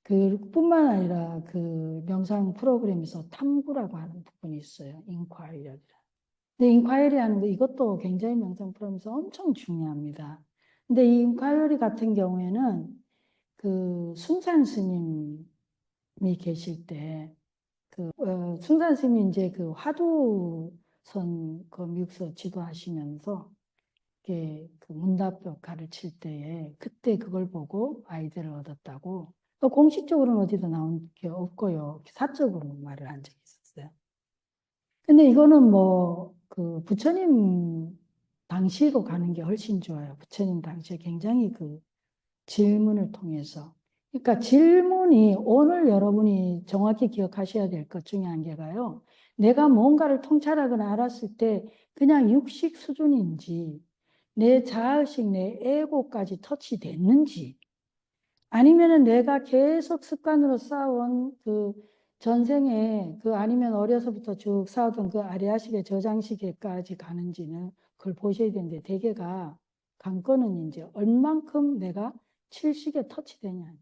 그뿐만 아니라 그 명상 프로그램에서 탐구라고 하는 부분이 있어요. 인콰이어리라. 근데 인콰이어리 하는 거 이것도 굉장히 명상 프로그램에서 엄청 중요합니다. 근데 이 인콰이어리 같은 경우에는 숭산 스님이 계실 때 숭산 스님이 이제 화두선 미국서 지도하시면서 문답 가르칠 때에 그때 그걸 보고 아이디어를 얻었다고. 공식적으로는 어디도 나온 게 없고요. 사적으로 말을 한 적이 있었어요. 근데 이거는 부처님 당시로 가는 게 훨씬 좋아요. 부처님 당시에 굉장히 질문을 통해서. 그러니까 질문이 오늘 여러분이 정확히 기억하셔야 될 것 중에 한 개가요. 내가 뭔가를 통찰하거나 알았을 때 그냥 육식 수준인지 내 자아의식, 내 에고까지 터치됐는지 아니면은 내가 계속 습관으로 쌓아온 전생에 아니면 어려서부터 쭉 쌓아둔 아리아식의 저장시계까지 가는지는 그걸 보셔야 되는데 대개가 관건은 이제 얼만큼 내가 칠식에 터치되냐.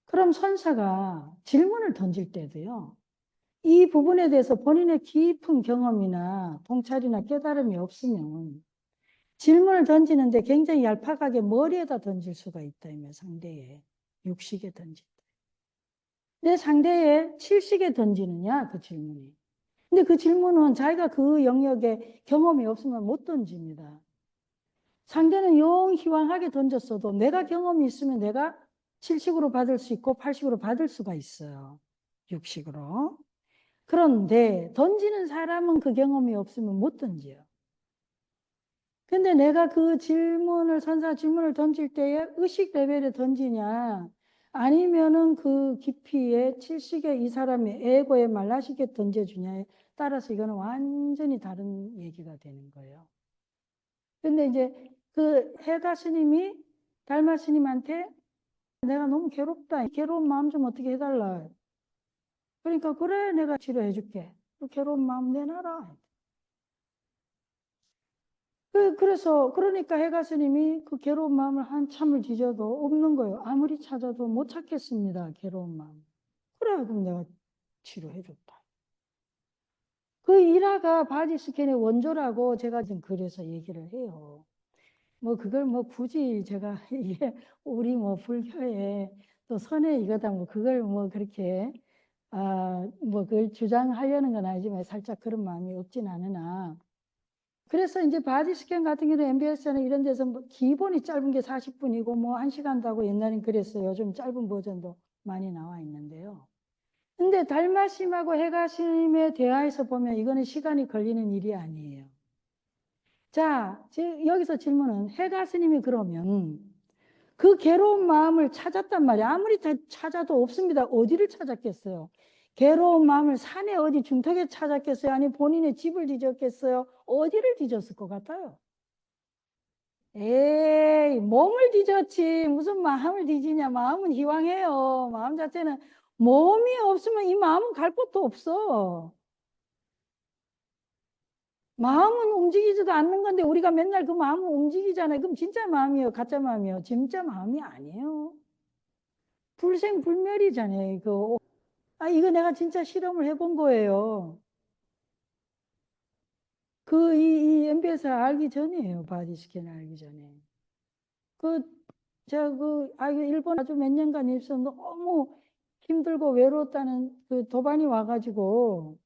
그럼 선사가 질문을 던질 때도요. 이 부분에 대해서 본인의 깊은 경험이나 통찰이나 깨달음이 없으면 질문을 던지는데 굉장히 얄팍하게 머리에다 던질 수가 있다며 상대의 육식에 던진다. 내 상대의 칠식에 던지느냐 그 질문이. 근데 그 질문은 자기가 그 영역에 경험이 없으면 못 던집니다. 상대는 용희왕하게 던졌어도 내가 경험이 있으면 내가 칠식으로 받을 수 있고 팔식으로 받을 수가 있어요. 육식으로. 그런데 던지는 사람은 그 경험이 없으면 못 던져요. 근데 내가 그 선사 질문을 던질 때에 의식 레벨에 던지냐, 아니면은 그 깊이에 칠식에 이 사람의 에고에 말라시게 던져주냐에 따라서 이거는 완전히 다른 얘기가 되는 거예요. 근데 이제 그 해가 스님이 달마 스님한테 내가 너무 괴롭다. 괴로운 마음 좀 어떻게 해달라. 그러니까 그래 내가 치료해 줄게. 그 괴로운 마음 내놔라. 그러니까 해가 스님이 그 괴로운 마음을 한참을 뒤져도 없는 거예요. 아무리 찾아도 못 찾겠습니다. 괴로운 마음. 그래 그럼 내가 치료해 줬다. 그 일화가 바디 스캔의 원조라고 제가 지금 그래서 얘기를 해요. 뭐 그걸 뭐 굳이 제가 이게 우리 뭐 불교의 또 선의 이거다 뭐 그걸 뭐 그렇게 뭐 그걸 주장하려는 건 아니지만 살짝 그런 마음이 없진 않으나, 그래서 이제 바디 스캔 같은 경우는 MBS나 이런 데서 뭐 기본이 짧은 게 40분이고 뭐 1시간도 하고 옛날엔 그랬어요. 요즘 짧은 버전도 많이 나와 있는데요. 근데 달마심하고 해가심의 대화에서 보면 이거는 시간이 걸리는 일이 아니에요. 자, 여기서 질문은 해가 스님이 그러면 그 괴로운 마음을 찾았단 말이야. 아무리 찾아도 없습니다. 어디를 찾았겠어요? 괴로운 마음을 산에 어디 중턱에 찾았겠어요? 아니 본인의 집을 뒤졌겠어요? 어디를 뒤졌을 것 같아요? 에이, 몸을 뒤졌지. 무슨 마음을 뒤지냐. 마음은 희왕해요. 마음 자체는 몸이 없으면 이 마음은 갈 곳도 없어. 마음은 움직이지도 않는 건데 우리가 맨날 그 마음은 움직이잖아요. 그럼 진짜 마음이에요? 가짜 마음이에요? 진짜 마음이 아니에요. 불생불멸이잖아요. 이거 내가 진짜 실험을 해본 거예요. 이 MBS를 알기 전이에요. 바디 스캔을 알기 전에. 일본 아주 몇 년간 있어 너무 힘들고 외로웠다는 그 도반이 와가지고,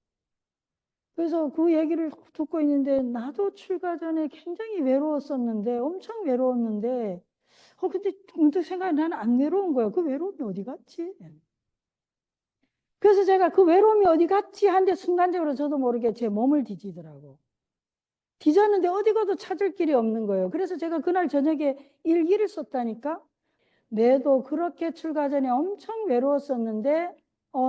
그래서 그 얘기를 듣고 있는데 나도 출가 전에 굉장히 외로웠었는데, 엄청 외로웠는데, 근데 문득 생각이 나는 안 외로운 거야. 그 외로움이 어디 갔지? 그래서 제가 그 외로움이 어디 갔지 한데 순간적으로 저도 모르게 제 몸을 뒤지더라고. 뒤졌는데 어디 가도 찾을 길이 없는 거예요. 그래서 제가 그날 저녁에 일기를 썼다니까. 내도 그렇게 출가 전에 엄청 외로웠었는데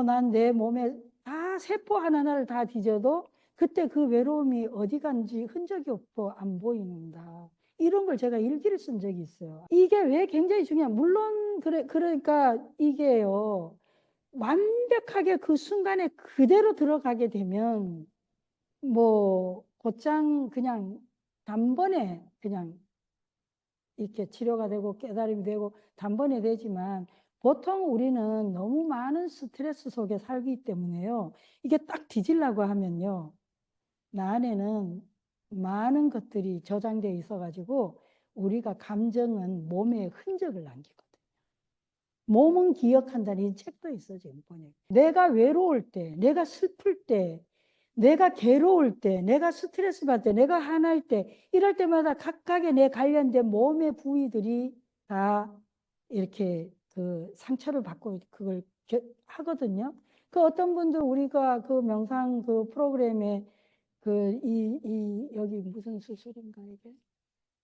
난 내 몸에 다 세포 하나하나를 다 뒤져도 그때 그 외로움이 어디 간지 흔적이 없고 안 보이는다. 이런 걸 제가 일기를 쓴 적이 있어요. 이게 왜 굉장히 중요한, 물론 그러니까 이게요. 완벽하게 그 순간에 그대로 들어가게 되면 뭐 곧장 그냥 단번에 그냥 이렇게 치료가 되고 깨달음이 되고 단번에 되지만, 보통 우리는 너무 많은 스트레스 속에 살기 때문에요. 이게 딱 뒤지려고 하면요. 나 안에는 많은 것들이 저장되어 있어가지고 우리가 감정은 몸에 흔적을 남기거든요. 몸은 기억한다는 이 책도 있어, 지금 보니. 내가 외로울 때, 내가 슬플 때, 내가 괴로울 때, 내가 스트레스 받을 때, 내가 화날 때, 이럴 때마다 각각의 내 관련된 몸의 부위들이 다 이렇게 그 상처를 받고 그걸 하거든요. 그 어떤 분들 우리가 그 명상 그 프로그램에 여기 무슨 수술인가 이게?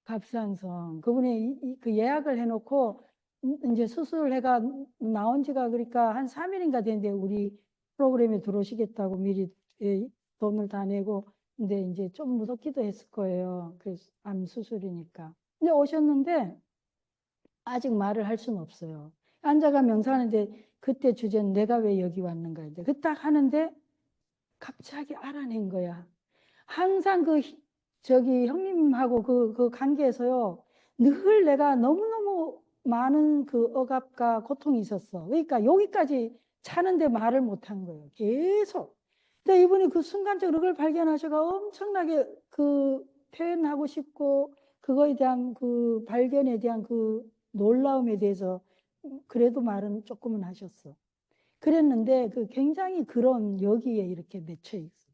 갑상선. 그분이 그 예약을 해놓고 이제 수술을 해가 나온 지가 그러니까 한 3일인가 됐는데 우리 프로그램에 들어오시겠다고 미리 돈을 다 내고, 근데 이제 좀 무섭기도 했을 거예요. 그 암 수술이니까. 근데 오셨는데 아직 말을 할 수는 없어요. 앉아가 명상하는데 그때 주제는 내가 왜 여기 왔는가 인데 그 딱 하는데 갑자기 알아낸 거야. 항상 형님하고 그 관계에서요, 늘 내가 너무너무 많은 그 억압과 고통이 있었어. 그러니까 여기까지 차는데 말을 못한 거예요. 계속. 근데 이분이 그 순간적으로 그걸 발견하셔가 엄청나게 그 표현하고 싶고, 그거에 대한 그 발견에 대한 그 놀라움에 대해서 그래도 말은 조금은 하셨어. 그랬는데 그 굉장히 그런 여기에 이렇게 맺혀 있어.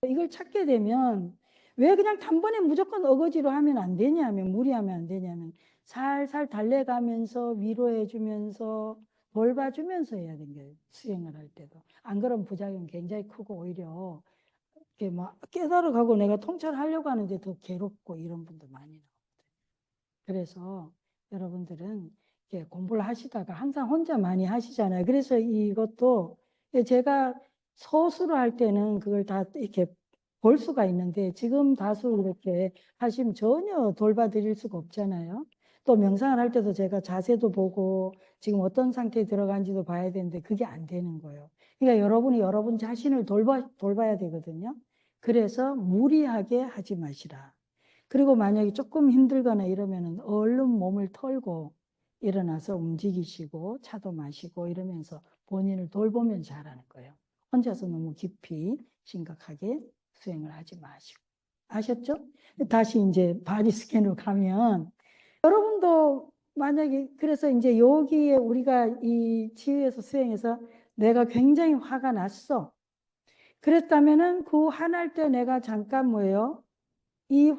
이걸 찾게 되면 왜 그냥 단번에 무조건 어거지로 하면 안 되냐면, 무리하면 안 되냐면, 살살 달래가면서 위로해 주면서 돌봐주면서 해야 되는 거예요. 수행을 할 때도. 안 그러면 부작용 굉장히 크고 오히려 이렇게 막 깨달아가고 내가 통찰하려고 하는데 더 괴롭고 이런 분도 많이 나오거든요. 그래서 여러분들은 이렇게 공부를 하시다가 항상 혼자 많이 하시잖아요. 그래서 이것도 제가 소수로 할 때는 그걸 다 이렇게 볼 수가 있는데 지금 다수 이렇게 하시면 전혀 돌봐드릴 수가 없잖아요. 또 명상을 할 때도 제가 자세도 보고 지금 어떤 상태에 들어간지도 봐야 되는데 그게 안 되는 거예요. 그러니까 여러분이 여러분 자신을 돌봐야 되거든요. 그래서 무리하게 하지 마시라. 그리고 만약에 조금 힘들거나 이러면은 얼른 몸을 털고 일어나서 움직이시고 차도 마시고 이러면서 본인을 돌보면 잘하는 거예요. 혼자서 너무 깊이 심각하게 수행을 하지 마시고. 아셨죠? 다시 이제 바디 스캔으로 가면 여러분도 만약에 그래서 이제 여기에 우리가 이 치유에서 수행해서 내가 굉장히 화가 났어. 그랬다면은 그 화날 때 내가 잠깐 뭐예요? 이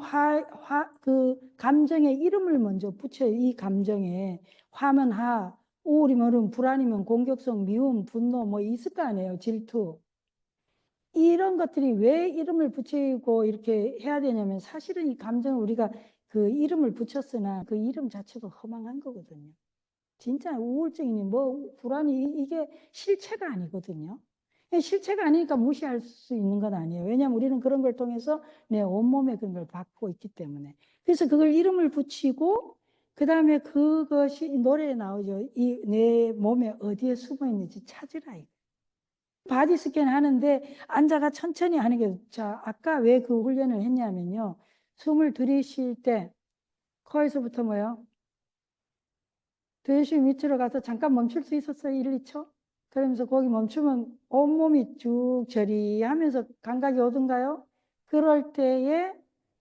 그 감정의 이름을 먼저 붙여요. 이 감정에 화면 하, 우울이면 음, 불안이면 공격성, 미움, 분노 뭐 있을 거 아니에요. 질투. 이런 것들이 왜 이름을 붙이고 이렇게 해야 되냐면 사실은 이 감정을 우리가 그 이름을 붙였으나 그 이름 자체도 허망한 거거든요. 진짜 우울증이니 뭐 불안이 이게 실체가 아니거든요. 실체가 아니니까 무시할 수 있는 건 아니에요. 왜냐하면 우리는 그런 걸 통해서 내 온몸에 그런 걸 받고 있기 때문에. 그래서 그걸 이름을 붙이고 그 다음에 그것이 노래에 나오죠. 이 내 몸에 어디에 숨어 있는지 찾으라. 바디 스캔 하는데 앉아가 천천히 하는 게, 자, 아까 왜 그 훈련을 했냐면요. 숨을 들이쉴 때 코에서부터 뭐요? 들이쉬 밑으로 가서 잠깐 멈출 수 있었어요. 1, 2초? 그러면서 거기 멈추면 온몸이 쭉 저리하면서 감각이 오던가요? 그럴 때에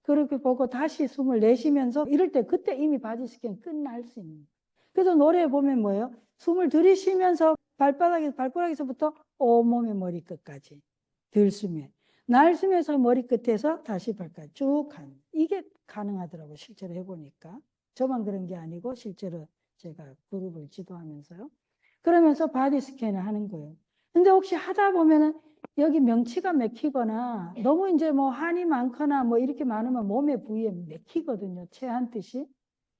그렇게 보고 다시 숨을 내쉬면서 이럴 때 그때 이미 바디 스캔 끝날 수 있는 거예요. 그래서 노래에 보면 뭐예요? 숨을 들이쉬면서 발바닥에서부터 온몸의 머리끝까지 들숨에 날숨에서 머리끝에서 다시 발까지 쭉 가는 이게 가능하더라고요. 실제로 해보니까. 저만 그런 게 아니고 실제로 제가 그룹을 지도하면서요. 그러면서 바디 스캔을 하는 거예요. 근데 혹시 하다 보면은 여기 명치가 맥히거나 너무 이제 뭐 한이 많거나 뭐 이렇게 많으면 몸의 부위에 맥히거든요. 체한 뜻이.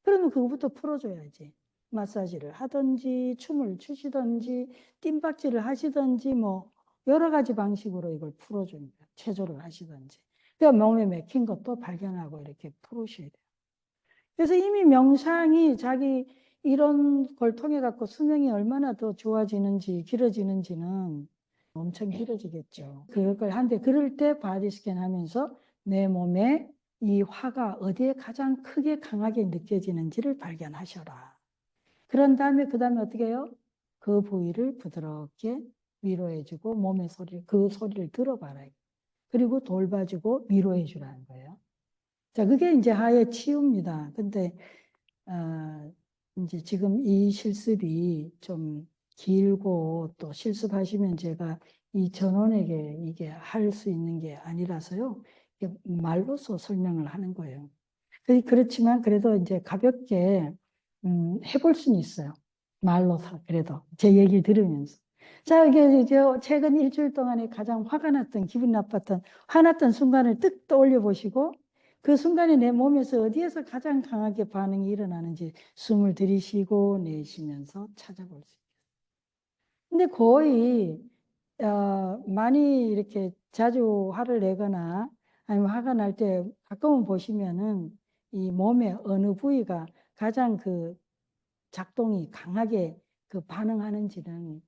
그러면 그거부터 풀어줘야지. 마사지를 하든지 춤을 추시든지 뜀박질을 하시든지 뭐 여러 가지 방식으로 이걸 풀어줍니다. 체조를 하시든지. 그러니까 몸에 맥힌 것도 발견하고 이렇게 풀으셔야 돼요. 그래서 이미 명상이 자기 이런 걸 통해 갖고 수명이 얼마나 더 좋아지는지 길어지는지는 엄청 길어지겠죠. 그걸 하는데 그럴 때 바디 스캔 하면서 내 몸에 이 화가 어디에 가장 크게 강하게 느껴지는지를 발견하셔라. 그런 다음에 그 다음에 어떻게 해요? 그 부위를 부드럽게 위로해주고 몸의 소리, 그 소리를 들어봐라. 그리고 돌봐주고 위로해주라는 거예요. 자, 그게 이제 하의 치유입니다. 근데 이제 지금 이 실습이 좀 길고 또 실습하시면 제가 이 전원에게 이게 할 수 있는 게 아니라서요. 말로써 설명을 하는 거예요. 그렇지만 그래도 이제 가볍게 해볼 수는 있어요. 말로서 그래도 제 얘기를 들으면서. 자, 이게 최근 일주일 동안에 가장 화가 났던 기분 나빴던 화났던 순간을 뜩 떠올려 보시고 그 순간에 내 몸에서 어디에서 가장 강하게 반응이 일어나는지 숨을 들이쉬고 내쉬면서 찾아볼 수 있어요. 근데 거의 많이 이렇게 자주 화를 내거나 아니면 화가 날 때 가끔은 보시면은 이 몸의 어느 부위가 가장 그 작동이 강하게 그 반응하는지는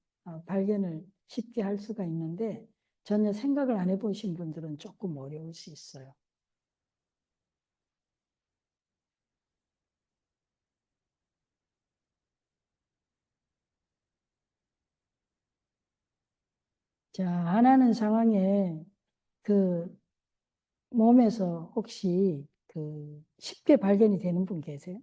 발견을 쉽게 할 수가 있는데 전혀 생각을 안 해보신 분들은 조금 어려울 수 있어요. 자, 안 하는 상황에 그 몸에서 혹시 그 쉽게 발견이 되는 분 계세요?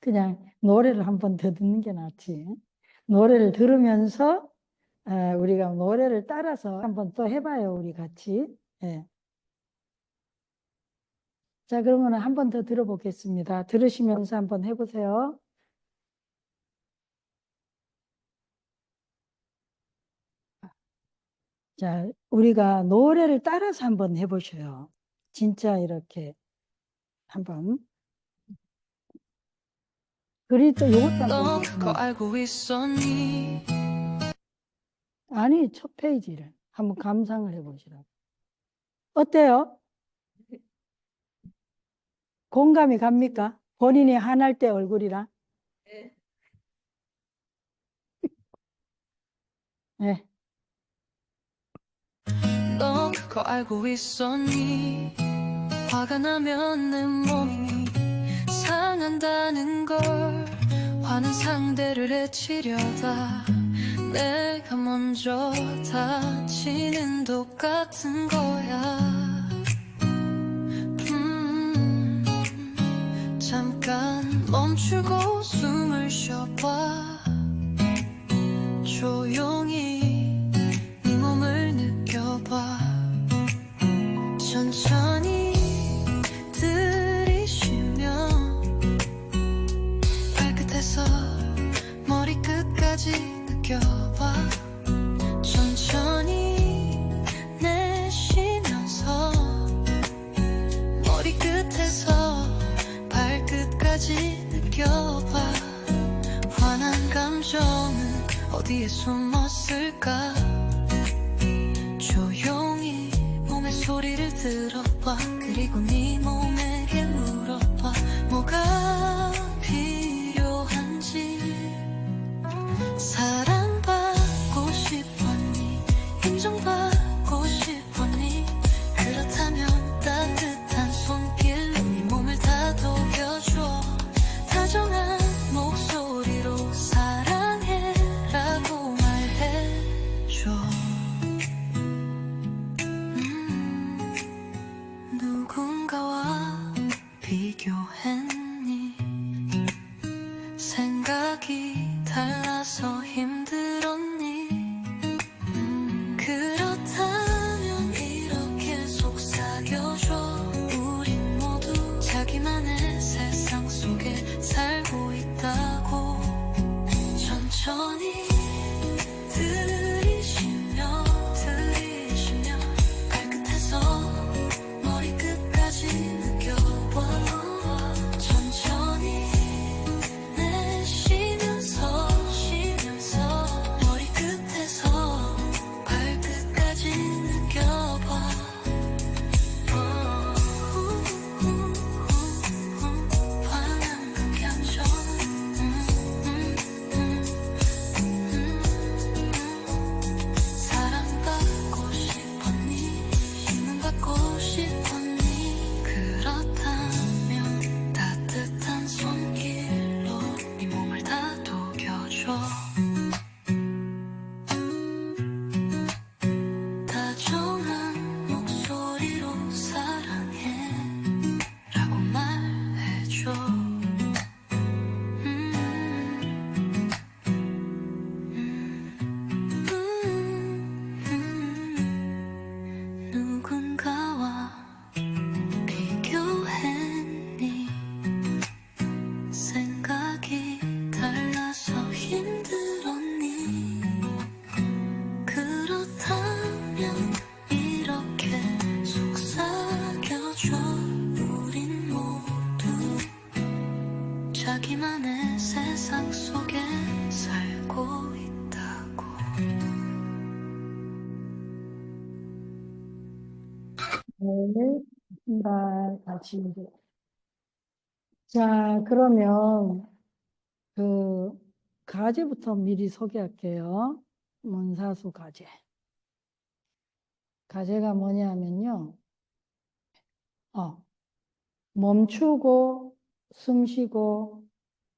그냥 노래를 한 번 더 듣는 게 낫지. 노래를 들으면서 우리가 노래를 따라서 한번 또 해봐요. 우리 같이. 예. 자, 그러면 한 번 더 들어보겠습니다. 들으시면서 한번 해보세요. 자, 우리가 노래를 따라서 한번 해보셔요. 진짜 이렇게 한번. 그리고 요것도 너 한번 그거 알고 있었니? 아니, 첫 페이지를 한번 감상을 해보시라고. 어때요? 공감이 갑니까? 본인이 화날 때 얼굴이랑? 네. 네. 너 그거 알고 있었니? 화가 나면 내 몸이 상한다는 걸. 화는 상대를 해치려다 내가 먼저 다치는 똑같은 거야. 잠깐 멈추고 숨을 쉬어봐. 조용히 네 몸을 느껴봐. 천천히 들이쉬며 발끝에서 머리끝까지 느껴봐. 천천히 내쉬면서 머리끝에서 발끝까지 느껴봐. 화난 감정은 어디에 숨었을까? 조용히 몸의 소리를 들어봐. 그리고 네 몸에게 물어봐. 뭐가 필요한지. 사랑받고 싶었니? 인정받고 싶었니? 그렇다면 따뜻한 손길로 네 몸을 다독여줘. 다정한 목소리로 사랑해라고 말해줘. 누군가와 비교했니? 생각이 달라서 힘들었니? 그렇다면 이렇게 속삭여줘. 우린 모두 자기만의 세상 속에 살고 있다고. 천천히 들이쉬며 발끝에서 머리끝까지 느껴봐. 천천히 내쉬면서 머리끝에서 발끝까지 느껴봐. 화난 그 감정. 사랑받고 싶었니? 힘받고 싶었니? 그렇다면 따뜻한 손길로 네 몸을 다독여줘. 다정한 목소리로 사랑해라고 말해줘. 누군가와 비교했니? 생각이 달라서 힘들었니? 그렇다면 이렇게 속삭여줘. 우린 모두 자기만의 세상 속에 살고 있다고. 네. 같이 이제. 자, 그러면 그 가제부터 미리 소개할게요. 문사수 가제. 가제가 뭐냐면요. 멈추고 숨 쉬고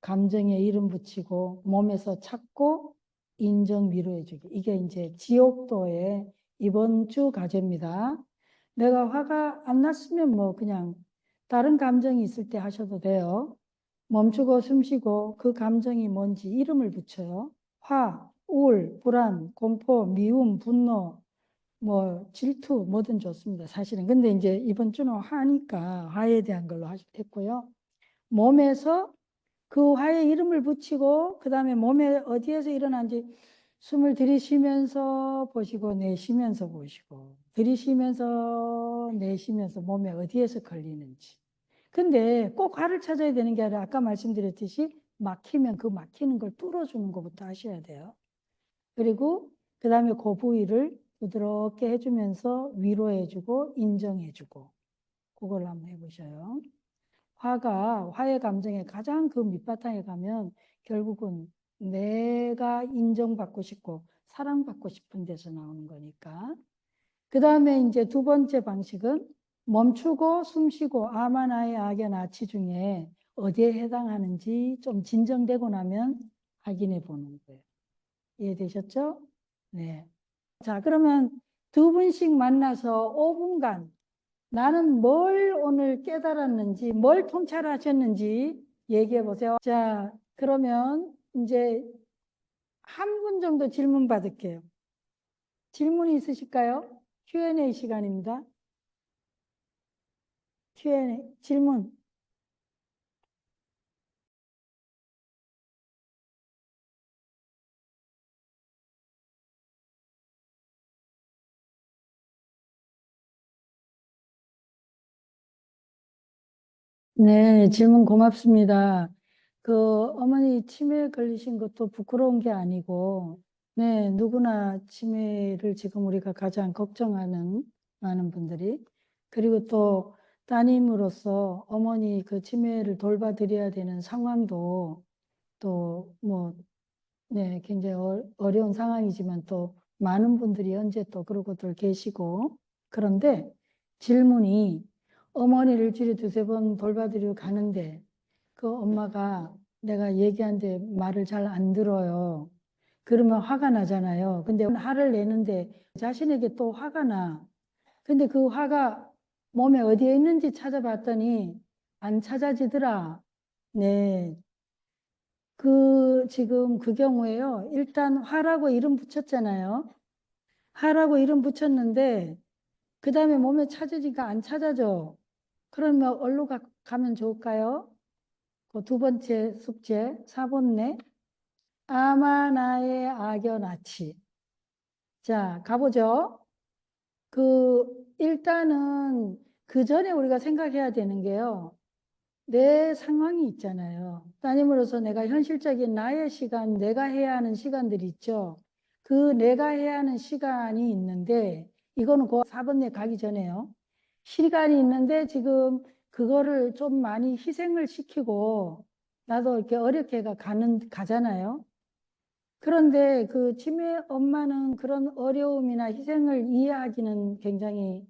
감정에 이름 붙이고 몸에서 찾고 인정 위로해주기. 이게 이제 지옥도의 이번 주 과제입니다. 내가 화가 안 났으면 뭐 그냥 다른 감정이 있을 때 하셔도 돼요. 멈추고 숨 쉬고 그 감정이 뭔지 이름을 붙여요. 화, 우울, 불안, 공포, 미움, 분노, 뭐 질투 뭐든 좋습니다. 사실은. 근데 이제 이번 주는 화니까 화에 대한 걸로 했고요. 몸에서 그 화에 이름을 붙이고 그다음에 몸에 어디에서 일어난지 숨을 들이쉬면서 보시고 내쉬면서 보시고 들이쉬면서 내쉬면서 몸에 어디에서 걸리는지. 근데 꼭 화를 찾아야 되는 게 아니라 아까 말씀드렸듯이 막히면 그 막히는 걸 뚫어주는 것부터 하셔야 돼요. 그리고 그 다음에 그 부위를 부드럽게 해주면서 위로해주고 인정해주고 그걸 한번 해보셔요. 화의 감정의 가장 그 밑바탕에 가면 결국은 내가 인정받고 싶고 사랑받고 싶은 데서 나오는 거니까. 그 다음에 이제 두 번째 방식은 멈추고 숨 쉬고 아마나의 악의 나치 중에 어디에 해당하는지 좀 진정되고 나면 확인해 보는 거예요. 이해되셨죠? 네. 자, 그러면 두 분씩 만나서 5분간 나는 뭘 오늘 깨달았는지, 뭘 통찰하셨는지 얘기해 보세요. 자, 그러면 이제 한 분 정도 질문 받을게요. 질문이 있으실까요? Q&A 시간입니다. Q&A, 질문. 네, 질문 고맙습니다. 그 어머니 치매에 걸리신 것도 부끄러운 게 아니고, 네, 누구나 치매를 지금 우리가 가장 걱정하는 많은 분들이, 그리고 또 따님으로서 어머니 그 치매를 돌봐드려야 되는 상황도 또 뭐, 네, 굉장히 어려운 상황이지만 또 많은 분들이 현재 또 그러고들 계시고, 그런데 질문이 어머니를 일주일에 두세 번 돌봐드리러 가는데 그 엄마가 내가 얘기하는데 말을 잘 안 들어요. 그러면 화가 나잖아요. 근데 화를 내는데 자신에게 또 화가 나. 근데 그 화가 몸에 어디에 있는지 찾아봤더니 안 찾아지더라. 네. 지금 그 경우에요. 일단 화라고 이름 붙였잖아요. 화라고 이름 붙였는데 그 다음에 몸에 찾아지니까 안 찾아져. 그러면 어디로 가면 좋을까요? 그 두 번째 숙제 4번네. 아마나의 악연아치. 자, 가보죠. 일단은 그 전에 우리가 생각해야 되는 게요. 내 상황이 있잖아요. 따님으로서 내가 현실적인 나의 시간, 내가 해야 하는 시간들이 있죠. 그 내가 해야 하는 시간이 있는데, 이거는 그 4번에 가기 전에요. 시간이 있는데 지금 그거를 좀 많이 희생을 시키고, 나도 이렇게 어렵게 가잖아요. 그런데 그 치매 엄마는 그런 어려움이나 희생을 이해하기는 굉장히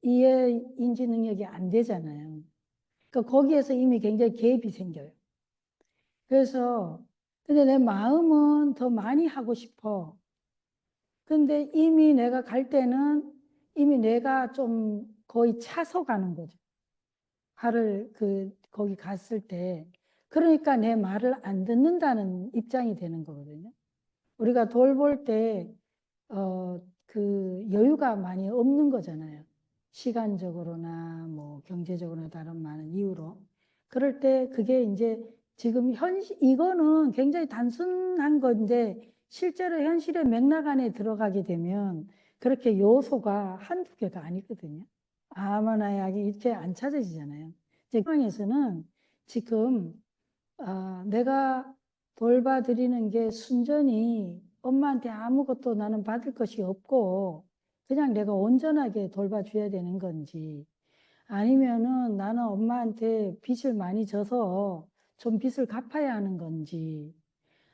이해 인지 능력이 안 되잖아요. 그러니까 거기에서 이미 굉장히 갭이 생겨요. 그래서 근데 내 마음은 더 많이 하고 싶어. 근데 이미 내가 갈 때는 이미 내가 좀 거의 차서 가는 거죠. 거기 갔을 때. 그러니까 내 말을 안 듣는다는 입장이 되는 거거든요. 우리가 돌볼 때, 여유가 많이 없는 거잖아요. 시간적으로나 뭐 경제적으로나 다른 많은 이유로. 그럴 때 그게 이제 지금 이거는 굉장히 단순한 건데 실제로 현실의 맥락 안에 들어가게 되면 그렇게 요소가 한두 개가 아니거든요. 아무나 약이 이렇게 안 찾아지잖아요. 이제 상황에서는 지금 내가 돌봐드리는 게 순전히 엄마한테 아무것도 나는 받을 것이 없고 그냥 내가 온전하게 돌봐줘야 되는 건지 아니면은 나는 엄마한테 빚을 많이 져서 좀 빚을 갚아야 하는 건지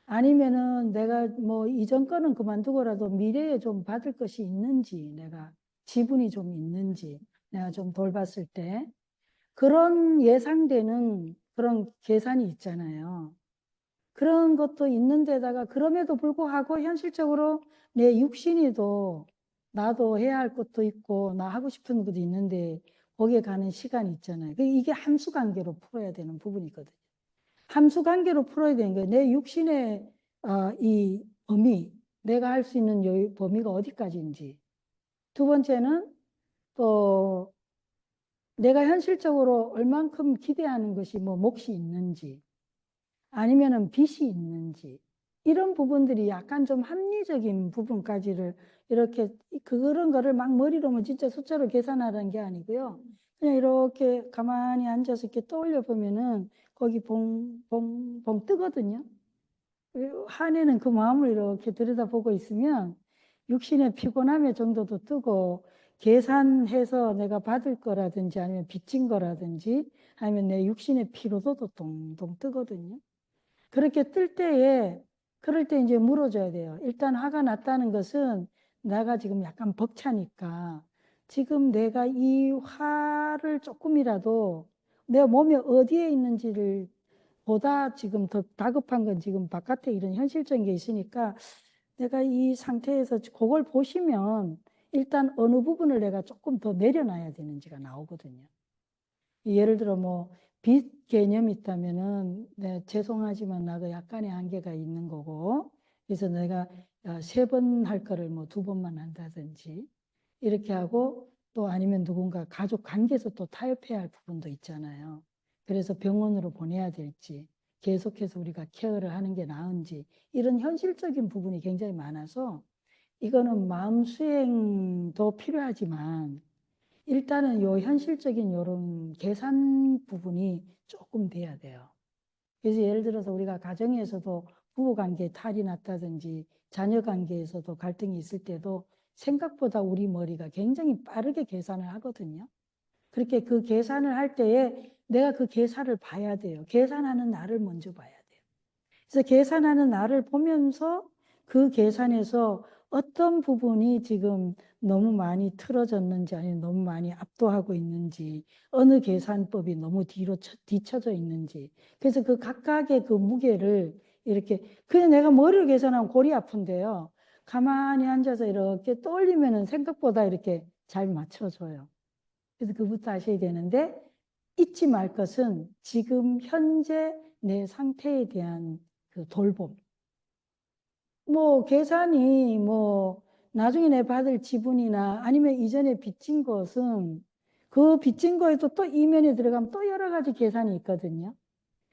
아니면은 내가 뭐 이전 거는 그만두고라도 미래에 좀 받을 것이 있는지 내가 지분이 좀 있는지 내가 좀 돌봤을 때 그런 예상되는 그런 계산이 있잖아요. 그런 것도 있는데다가 그럼에도 불구하고 현실적으로 내 육신이도 나도 해야 할 것도 있고 나 하고 싶은 것도 있는데 거기에 가는 시간이 있잖아요. 이게 함수관계로 풀어야 되는 부분이거든요. 함수관계로 풀어야 되는 거예요. 내 육신의 이 범위, 내가 할 수 있는 범위가 어디까지인지. 두 번째는 또 내가 현실적으로 얼만큼 기대하는 것이 뭐 몫이 있는지 아니면은 빚이 있는지 이런 부분들이 약간 좀 합리적인 부분까지를 이렇게 그런 거를 막 머리로 뭐 진짜 숫자로 계산하라는 게 아니고요. 그냥 이렇게 가만히 앉아서 이렇게 떠올려 보면은 거기 봉 뜨거든요. 한에는 그 마음을 이렇게 들여다보고 있으면 육신의 피곤함의 정도도 뜨고 계산해서 내가 받을 거라든지 아니면 빚진 거라든지 아니면 내 육신의 피로도도 동동 뜨거든요. 그렇게 뜰 때에 그럴 때 이제 물어줘야 돼요. 일단 화가 났다는 것은 내가 지금 약간 벅차니까 지금 내가 이 화를 조금이라도 내 몸에 어디에 있는지를 보다 지금 더 다급한 건 지금 바깥에 이런 현실적인 게 있으니까 내가 이 상태에서 그걸 보시면 일단 어느 부분을 내가 조금 더 내려놔야 되는지가 나오거든요. 예를 들어 뭐 빚 개념이 있다면은 네, 죄송하지만 나도 약간의 한계가 있는 거고 그래서 내가 3번 할 거를 뭐 2번만 한다든지 이렇게 하고 또 아니면 누군가 가족 관계에서 또 타협해야 할 부분도 있잖아요. 그래서 병원으로 보내야 될지 계속해서 우리가 케어를 하는 게 나은지 이런 현실적인 부분이 굉장히 많아서 이거는 마음 수행도 필요하지만 일단은 요 현실적인 요런 계산 부분이 조금 돼야 돼요. 그래서 예를 들어서 우리가 가정에서도 부부 관계에 탈이 났다든지 자녀 관계에서도 갈등이 있을 때도 생각보다 우리 머리가 굉장히 빠르게 계산을 하거든요. 그렇게 그 계산을 할 때에 내가 그 계산을 봐야 돼요. 계산하는 나를 먼저 봐야 돼요. 그래서 계산하는 나를 보면서 그 계산에서 어떤 부분이 지금 너무 많이 틀어졌는지 아니면 너무 많이 압도하고 있는지 어느 계산법이 너무 뒤쳐져 있는지 그래서 그 각각의 그 무게를 이렇게 그냥 내가 머리를 계산하면 골이 아픈데요. 가만히 앉아서 이렇게 떠올리면은 생각보다 이렇게 잘 맞춰져요. 그래서 그부터 하셔야 되는데 잊지 말 것은 지금 현재 내 상태에 대한 그 돌봄. 뭐 계산이 뭐 나중에 내 받을 지분이나 아니면 이전에 빚진 것은 그 빚진 거에도 또 이면에 들어가면 또 여러 가지 계산이 있거든요.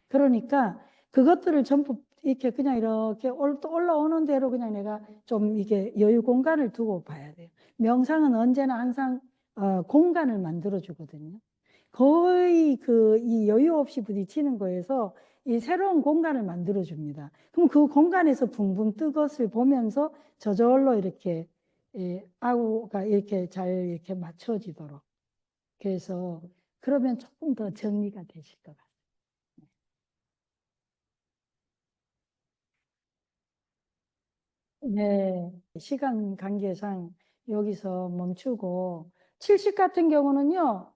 그러니까 그것들을 전부 이렇게 그냥 이렇게 또 올라오는 대로 그냥 내가 좀 이게 여유 공간을 두고 봐야 돼요. 명상은 언제나 항상 공간을 만들어 주거든요. 거의 그 이 여유 없이 부딪히는 거에서 이 새로운 공간을 만들어 줍니다. 그럼 그 공간에서 붕붕 뜬 것을 보면서 저절로 이렇게 아우가 이렇게 잘 이렇게 맞춰지도록. 그래서 그러면 조금 더 정리가 되실 것 같아요. 네, 시간 관계상 여기서 멈추고 70 같은 경우는요.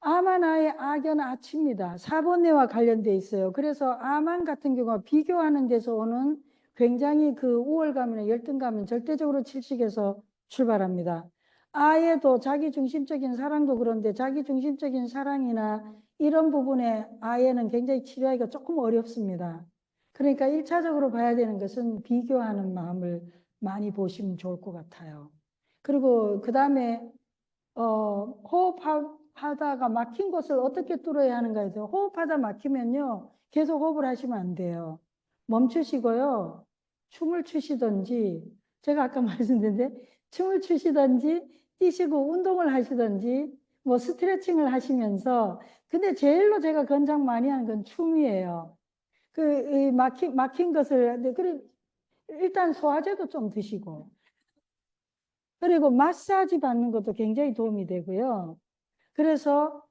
아만아의 악연 아치입니다. 사본뇌와 관련돼 있어요. 그래서 아만 같은 경우가 비교하는 데서 오는 굉장히 그 우월감이나 열등감은 절대적으로 칠식에서 출발합니다. 아예도 자기중심적인 사랑도 그런데 자기중심적인 사랑이나 이런 부분에 아예는 굉장히 치료하기가 조금 어렵습니다. 그러니까 1차적으로 봐야 되는 것은 비교하는 마음을 많이 보시면 좋을 것 같아요. 그리고 그 다음에 호흡하다가 막힌 곳을 어떻게 뚫어야 하는가에 대해서 호흡하다 막히면요. 계속 호흡을 하시면 안 돼요. 멈추시고요. 춤을 추시든지 제가 아까 말씀드렸는데 춤을 추시든지 뛰시고 운동을 하시든지 뭐 스트레칭을 하시면서 근데 제일로 제가 권장 많이 하는 건 춤이에요. 그 막힌 것을 그래 일단 소화제도 좀 드시고 그리고 마사지 받는 것도 굉장히 도움이 되고요. 그래서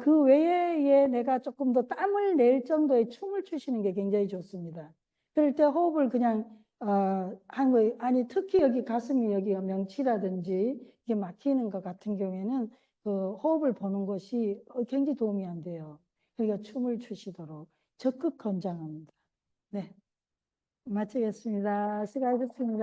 그 외에 내가 조금 더 땀을 낼 정도의 춤을 추시는 게 굉장히 좋습니다. 그럴 때 호흡을 그냥 한 거예요. 아니 특히 여기 가슴이 여기가 명치라든지 이게 막히는 것 같은 경우에는 그 호흡을 보는 것이 굉장히 도움이 안 돼요. 그러니까 춤을 추시도록 적극 권장합니다. 네, 마치겠습니다. 수고하셨습니다.